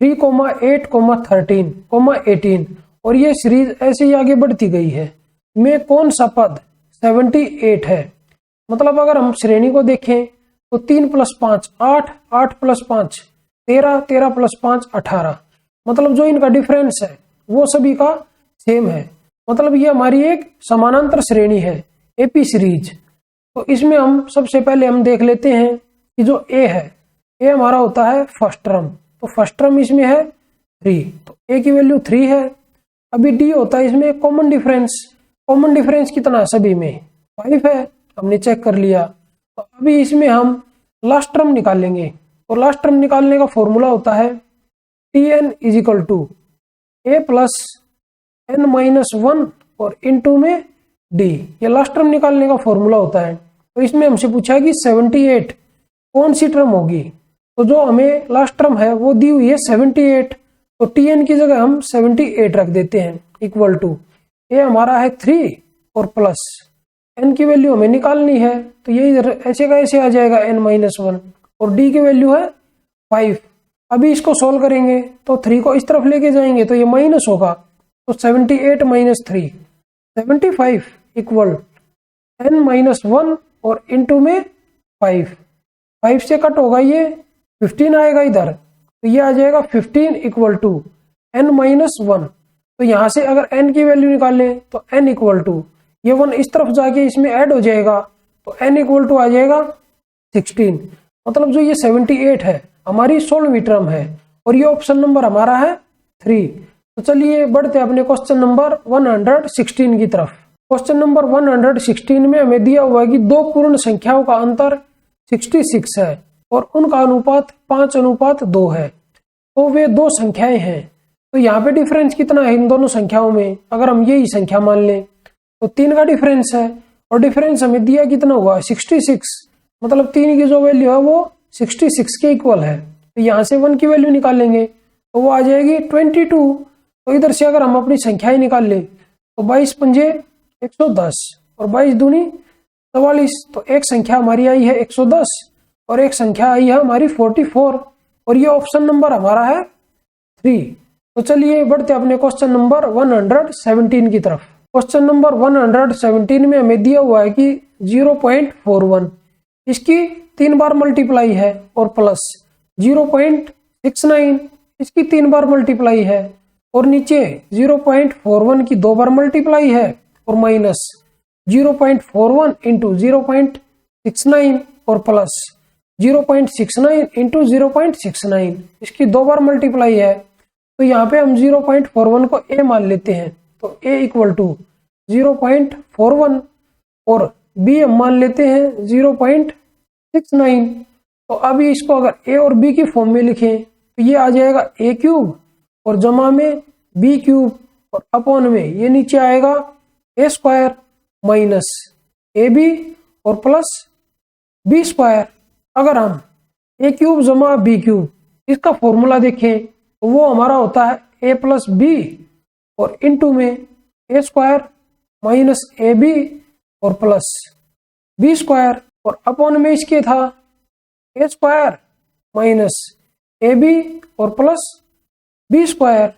3, 8, 13, 18 और ये सीरीज ऐसे ही आगे बढ़ती गई है, में कौन सा पद 78 है। मतलब अगर हम श्रेणी को देखें तो 3 + 5 8, 8 + 5 13, 13 + 5 18, मतलब जो इनका डिफरेंस है वो सभी का सेम है। मतलब ये हमारी एक समानांतर श्रेणी है, एपी सीरीज। तो इसमें हम सबसे पहले हम देख लेते हैं कि जो ए है, ए हमारा होता है फर्स्ट टर्म, तो फर्स्ट टर्म इसमें है 3, तो ए की वैल्यू 3 है। अभी डी होता है इसमें कॉमन डिफरेंस, कॉमन डिफरेंस कितना है सभी में 5 है, हमने चेक कर लिया। तो अभी इसमें हम लास्ट टर्म निकालेंगे, तो लास्ट टर्म निकालने का फॉर्मूला होता है Tn = a + n-1 और इनटू में d, ये लास्ट टर्म निकालने का फॉर्मूला होता है। तो इसमें हमसे पूछा है कि 78 कौन सी टर्म होगी, तो जो हमें लास्ट टर्म है वो दी हुई है 78, तो Tn की जगह हम 78 रख देते हैं इक्वल टू ए हमारा है 3 और प्लस n की वैल्यू हमें निकालनी है, तो ये इधर ऐसे का ऐसे आ जाएगा n-1 और d की वैल्यू है 5। अभी इसको सोल्व करेंगे तो 3 को इस तरफ लेके जाएंगे तो ये माइनस होगा, तो 78 - 3 75 इक्वल n-1 और इनटू में 5 से कट होगा ये 15 आएगा इधर, तो ये आ जाएगा 15 इक्वल टू n-1। तो यहां से अगर n की वैल्यू निकालें तो n इक्वल टू ये 1 इस तरफ जाके इसमें ऐड हो जाएगा, तो n इक्वल टू आ जाएगा 16। मतलब जो ये 78 है हमारी 16वीं टर्म है और ये ऑप्शन नंबर हमारा है 3। तो चलिए बढ़ते हैं अपने क्वेश्चन नंबर 116 की तरफ। क्वेश्चन नंबर 116 में हमें दिया हुआ है कि दो पूर्ण संख्याओं का अंतर 66 है और उनका अनुपात 5:2 है, तो वे दो संख्याएं हैं। तो यहाँ पे डिफरेंस कितना है इन दोनों संख्याओं में, अगर हम यही संख्या मान लें तो 3 का डिफरेंस है और डिफरेंस हमें दिया कितना हुआ 66, मतलब 3 की जो वैल्यू है वो 66 के इक्वल है। तो यहाँ से 1 की वैल्यू निकालेंगे तो वो आ जाएगी 22। तो इधर से अगर हम अपनी संख्याएं निकाल ले तो 22 पंजे 110 और 22 दूनी 44, तो एक संख्या हमारी आई है 110 और एक संख्या आई है हमारी 44 और ये ऑप्शन नंबर हमारा है 3। तो चलिए बढ़ते अपने क्वेश्चन नंबर 117 की तरफ। क्वेश्चन नंबर 117 में हमें दिया हुआ है कि 0.41 इसकी 3 बार मल्टीप्लाई है और प्लस 0.69 इसकी 3 बार मल्टीप्लाई है और नीचे 0.41 की 2 बार मल्टीप्लाई है और माइनस 0.41 इंटू 0.69 और प्लस 0.69 इंटू 0.69, इसकी 2 बार मल्टीप्लाई है, तो यहाँ पे हम 0.41 को a मान लेते हैं, तो a इक्वल टू 0.41 और b हम मान लेते हैं 0.69। तो अभी इसको अगर a और b की फॉर्म में लिखें तो ये आ जाएगा a क्यूब और जमा में b क्यूब और अपॉन में ये नीचे आएगा a स्क्वायर माइनस ab और प्लस b स्क्वायर। अगर हम a क्यूब जमा b क्यूब इसका फॉर्मूला देखें तो वो हमारा होता है a प्लस b और इनटू में a स्क्वायर माइनस ab और प्लस b स्क्वायर और अपॉन में इसके था a स्क्वायर माइनस ab और प्लस b स्क्वायर।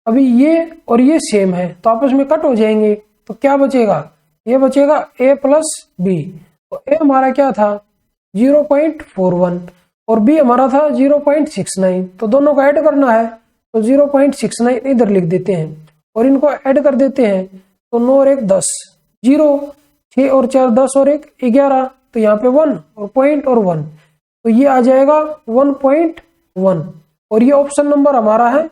अभी ये और ये सेम है तो आपस में कट हो जाएंगे, तो क्या बचेगा, ये बचेगा a प्लस b। तो a हमारा क्या था 0.41 और b हमारा था 0.69, तो दोनों को ऐड करना है तो 0.69 इधर लिख देते हैं और इनको ऐड कर देते हैं, तो 9 और 1 10, 0 6 और 4 10 और 1 11, तो यहाँ पे 1 और पॉइंट और 1, तो ये आ जाएगा 1.1 और ये ऑप्शन नंबर हमारा है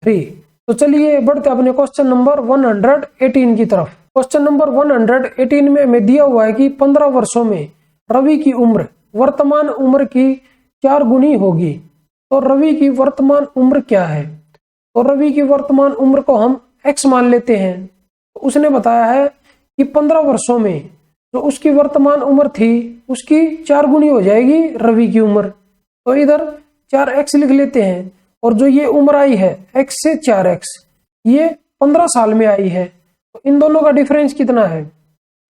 3। तो चलिए बढ़ते अपने क्वेश्चन नंबर 118 की तरफ। क्वेश्चन नंबर 118 में हमें दिया हुआ है कि 15 वर्षों में रवि की उम्र वर्तमान उम्र की 4 गुनी होगी। तो रवि की वर्तमान उम्र क्या है, तो रवि की वर्तमान उम्र को हम x मान लेते हैं। तो उसने बताया है कि 15 वर्षों में जो उसकी वर्तमान उम्र थी उसकी 4 गुनी हो जाएगी रवि की उम्र, तो इधर 4x लिख लेते हैं और जो ये उम्र आई है x से 4x ये 15 साल में आई है, तो इन दोनों का डिफरेंस कितना है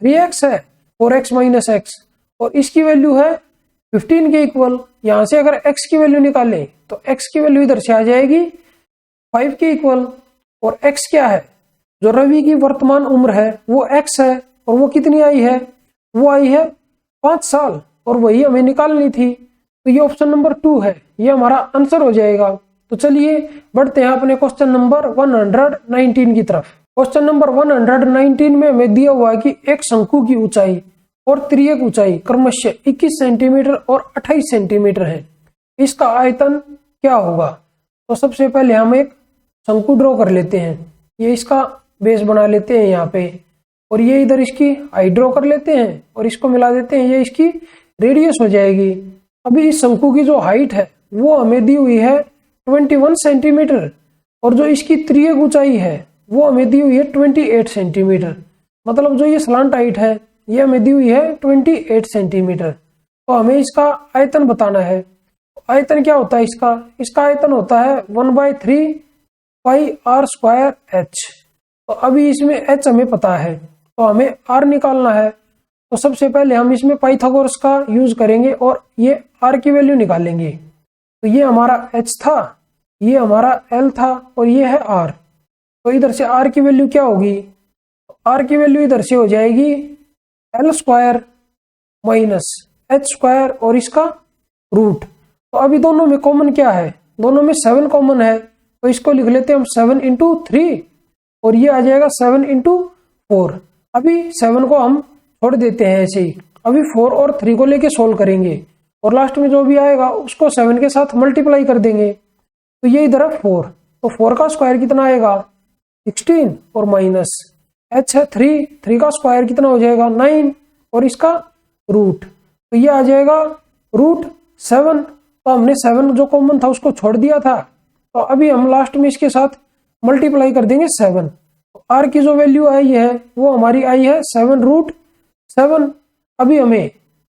3x है और x माइनस x और इसकी वैल्यू है 15 के इक्वल। यहां से अगर x की वैल्यू निकालें तो x की वैल्यू इधर से आ जाएगी 5 के इक्वल और x क्या है, जो रवि की वर्तमान उम्र है वो x है और वो कितनी आई है, वो आई है 5 साल और वही हमें निकालनी थी, तो ये ऑप्शन नंबर 2 है, ये हमारा आंसर हो जाएगा। तो चलिए बढ़ते हैं अपने क्वेश्चन नंबर 119 की तरफ। क्वेश्चन नंबर 119 में हमें दिया हुआ है कि एक शंकु की ऊंचाई और त्रियक ऊंचाई क्रमशः 21 सेंटीमीटर और 28 सेंटीमीटर है, इसका आयतन क्या होगा। तो सबसे पहले हम एक शंकु ड्रॉ कर लेते हैं, ये इसका बेस बना लेते हैं यहाँ पे और ये इधर इसकी हाइट ड्रॉ कर लेते हैं और इसको मिला देते हैं, ये इसकी रेडियस हो जाएगी। अभी इस शंकु की जो हाइट है वो हमें दी हुई है 21 सेंटीमीटर और जो इसकी त्रियक ऊंचाई है वो हमें दी हुई है 28 सेंटीमीटर, मतलब जो ये स्लांट हाइट है ये हमें दी हुई है 28 सेंटीमीटर। तो हमें इसका आयतन बताना है। आयतन क्या होता है इसका आयतन होता है 1/3 पाई आर स्क्वायर h। तो अभी इसमें h हमें पता है तो हमें r निकालना है, तो सबसे पहले हम इसमें पाइथागोरस का यूज करेंगे और ये r की वैल्यू निकालेंगे। तो ये हमारा h था, ये हमारा l था और ये है r, तो इधर से r की वैल्यू क्या होगी, r की वैल्यू इधर से हो जाएगी l square minus h square और इसका रूट। तो अभी दोनों में कॉमन क्या है, दोनों में 7 कॉमन है, तो इसको लिख लेते हैं हम 7 इंटू 3 और ये आ जाएगा 7 इंटू 4। अभी 7 को हम छोड़ देते हैं ऐसे ही, अभी 4 और 3 को लेके सोल्व करेंगे और लास्ट में जो भी आएगा उसको 7 के साथ मल्टीप्लाई कर देंगे। तो ये इधर है 4, तो 4 का स्क्वायर कितना आएगा 16 और माइनस h है 3 का स्क्वायर कितना हो जाएगा 9 और इसका रूट, तो ये आ जाएगा रूट 7। तो हमने 7 जो कॉमन था उसको छोड़ दिया था, तो अभी हम लास्ट में इसके साथ मल्टीप्लाई कर देंगे 7। तो r की जो वैल्यू आई है वो हमारी आई है 7√7। अभी हमें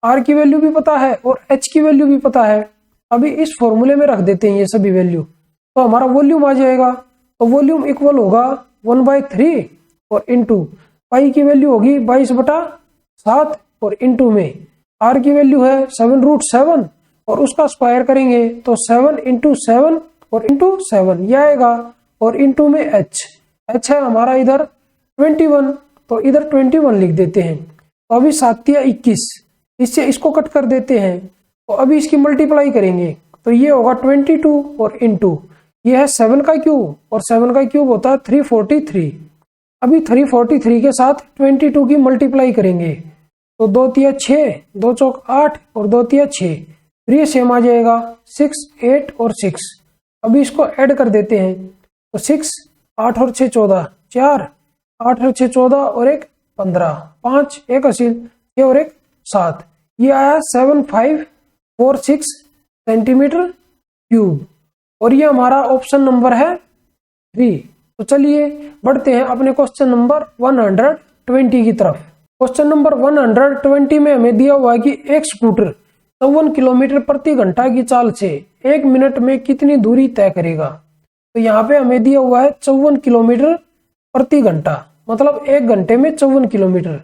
r की वैल्यू भी पता है और h की वैल्यू भी पता है, अभी इस फॉर्मूले में रख देते हैं ये सभी वैल्यू, तो हमारा वॉल्यूम आ जाएगा। तो वॉल्यूम इक्वल होगा 1/3 और इंटू पाई की वैल्यू होगी 22/7 और इंटू में r की वैल्यू है 7√7 और उसका स्क्वायर करेंगे तो 7 इंटू 7 और इंटू 7 ये आएगा और इंटू में h है हमारा इधर 21, तो इधर 21 लिख देते हैं। तो अभी 7 या 21, इससे इसको कट कर देते हैं, तो अभी इसकी मल्टीप्लाई करेंगे तो ये होगा 22 और इंटू ये है 7 का क्यूब और 7 का क्यूब होता है 343। अभी 343 के साथ 22 की मल्टीप्लाई करेंगे तो 2 तिया 6, 2 चौक 8 और 2 तिया 6, फिर ये सेम आ जाएगा 6, 8 और 6। अभी इसको ऐड कर देते हैं तो 6, 8 और 6 14, 4, 8 और 6 14 और 1 15, 5 1 80, 6 और 1 7। ये आया 7546 सेंटीमीटर क्यूब और ये हमारा ऑप्शन नंबर है 3। तो चलिए बढ़ते हैं अपने क्वेश्चन नंबर 120 की तरफ। क्वेश्चन नंबर 120 में हमें दिया हुआ है कि एक स्कूटर 54 किलोमीटर प्रति घंटा की चाल से 1 मिनट में कितनी दूरी तय करेगा। तो यहाँ पे हमें दिया हुआ है 54 किलोमीटर प्रति घंटा, मतलब 1 घंटे में 54 किलोमीटर।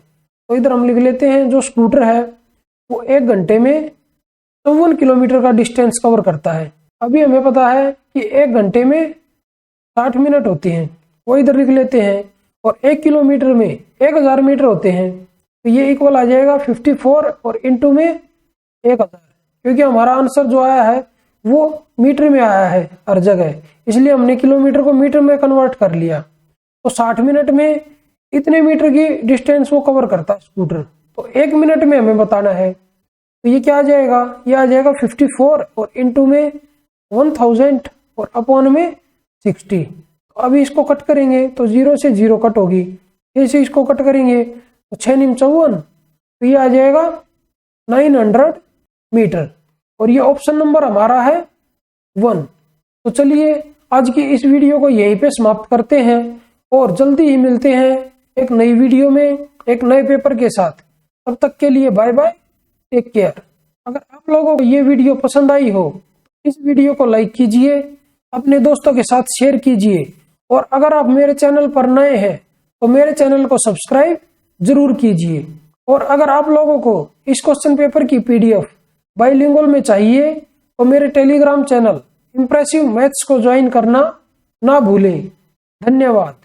तो इधर हम लिख लेते हैं जो स्कूटर है वो 1 घंटे में 54 किलोमीटर का डिस्टेंस कवर करता है। अभी हमें पता है कि 1 घंटे में 60 मिनट होते हैं, वो इधर लिख लेते हैं। और 1 किलोमीटर में 1000 मीटर होते हैं, तो ये इक्वल आ जाएगा 54 और इंटू में 1000, क्योंकि हमारा आंसर जो आया है वो मीटर में आया है हर जगह, इसलिए हमने किलोमीटर को मीटर में कन्वर्ट कर लिया। तो 60 मिनट में इतने मीटर की डिस्टेंस वो कवर करता है स्कूटर, तो 1 मिनट में हमें बताना है। तो ये क्या आ जाएगा, ये आ जाएगा 54 और इंटू में 1000 और अपॉन में 60। तो अभी इसको कट करेंगे तो 0 से 0 कट होगी, जैसे इसको कट करेंगे तो 6 निम 54, तो ये आ जाएगा 900 मीटर और ये ऑप्शन नंबर हमारा है 1। तो चलिए आज की इस वीडियो को यहीं पे समाप्त करते हैं और जल्दी ही मिलते हैं एक नई वीडियो में एक नए पेपर के साथ। तब तक के लिए बाय बाय, टेक केयर। अगर आप लोगों को ये वीडियो पसंद आई हो इस वीडियो को लाइक कीजिए, अपने दोस्तों के साथ शेयर कीजिए और अगर आप मेरे चैनल पर नए हैं तो मेरे चैनल को सब्सक्राइब जरूर कीजिए। और अगर आप लोगों को इस क्वेश्चन पेपर की PDF बाइलिंगुअल में चाहिए तो मेरे टेलीग्राम चैनल इंप्रेसिव मैथ्स को ज्वाइन करना ना भूलें। धन्यवाद।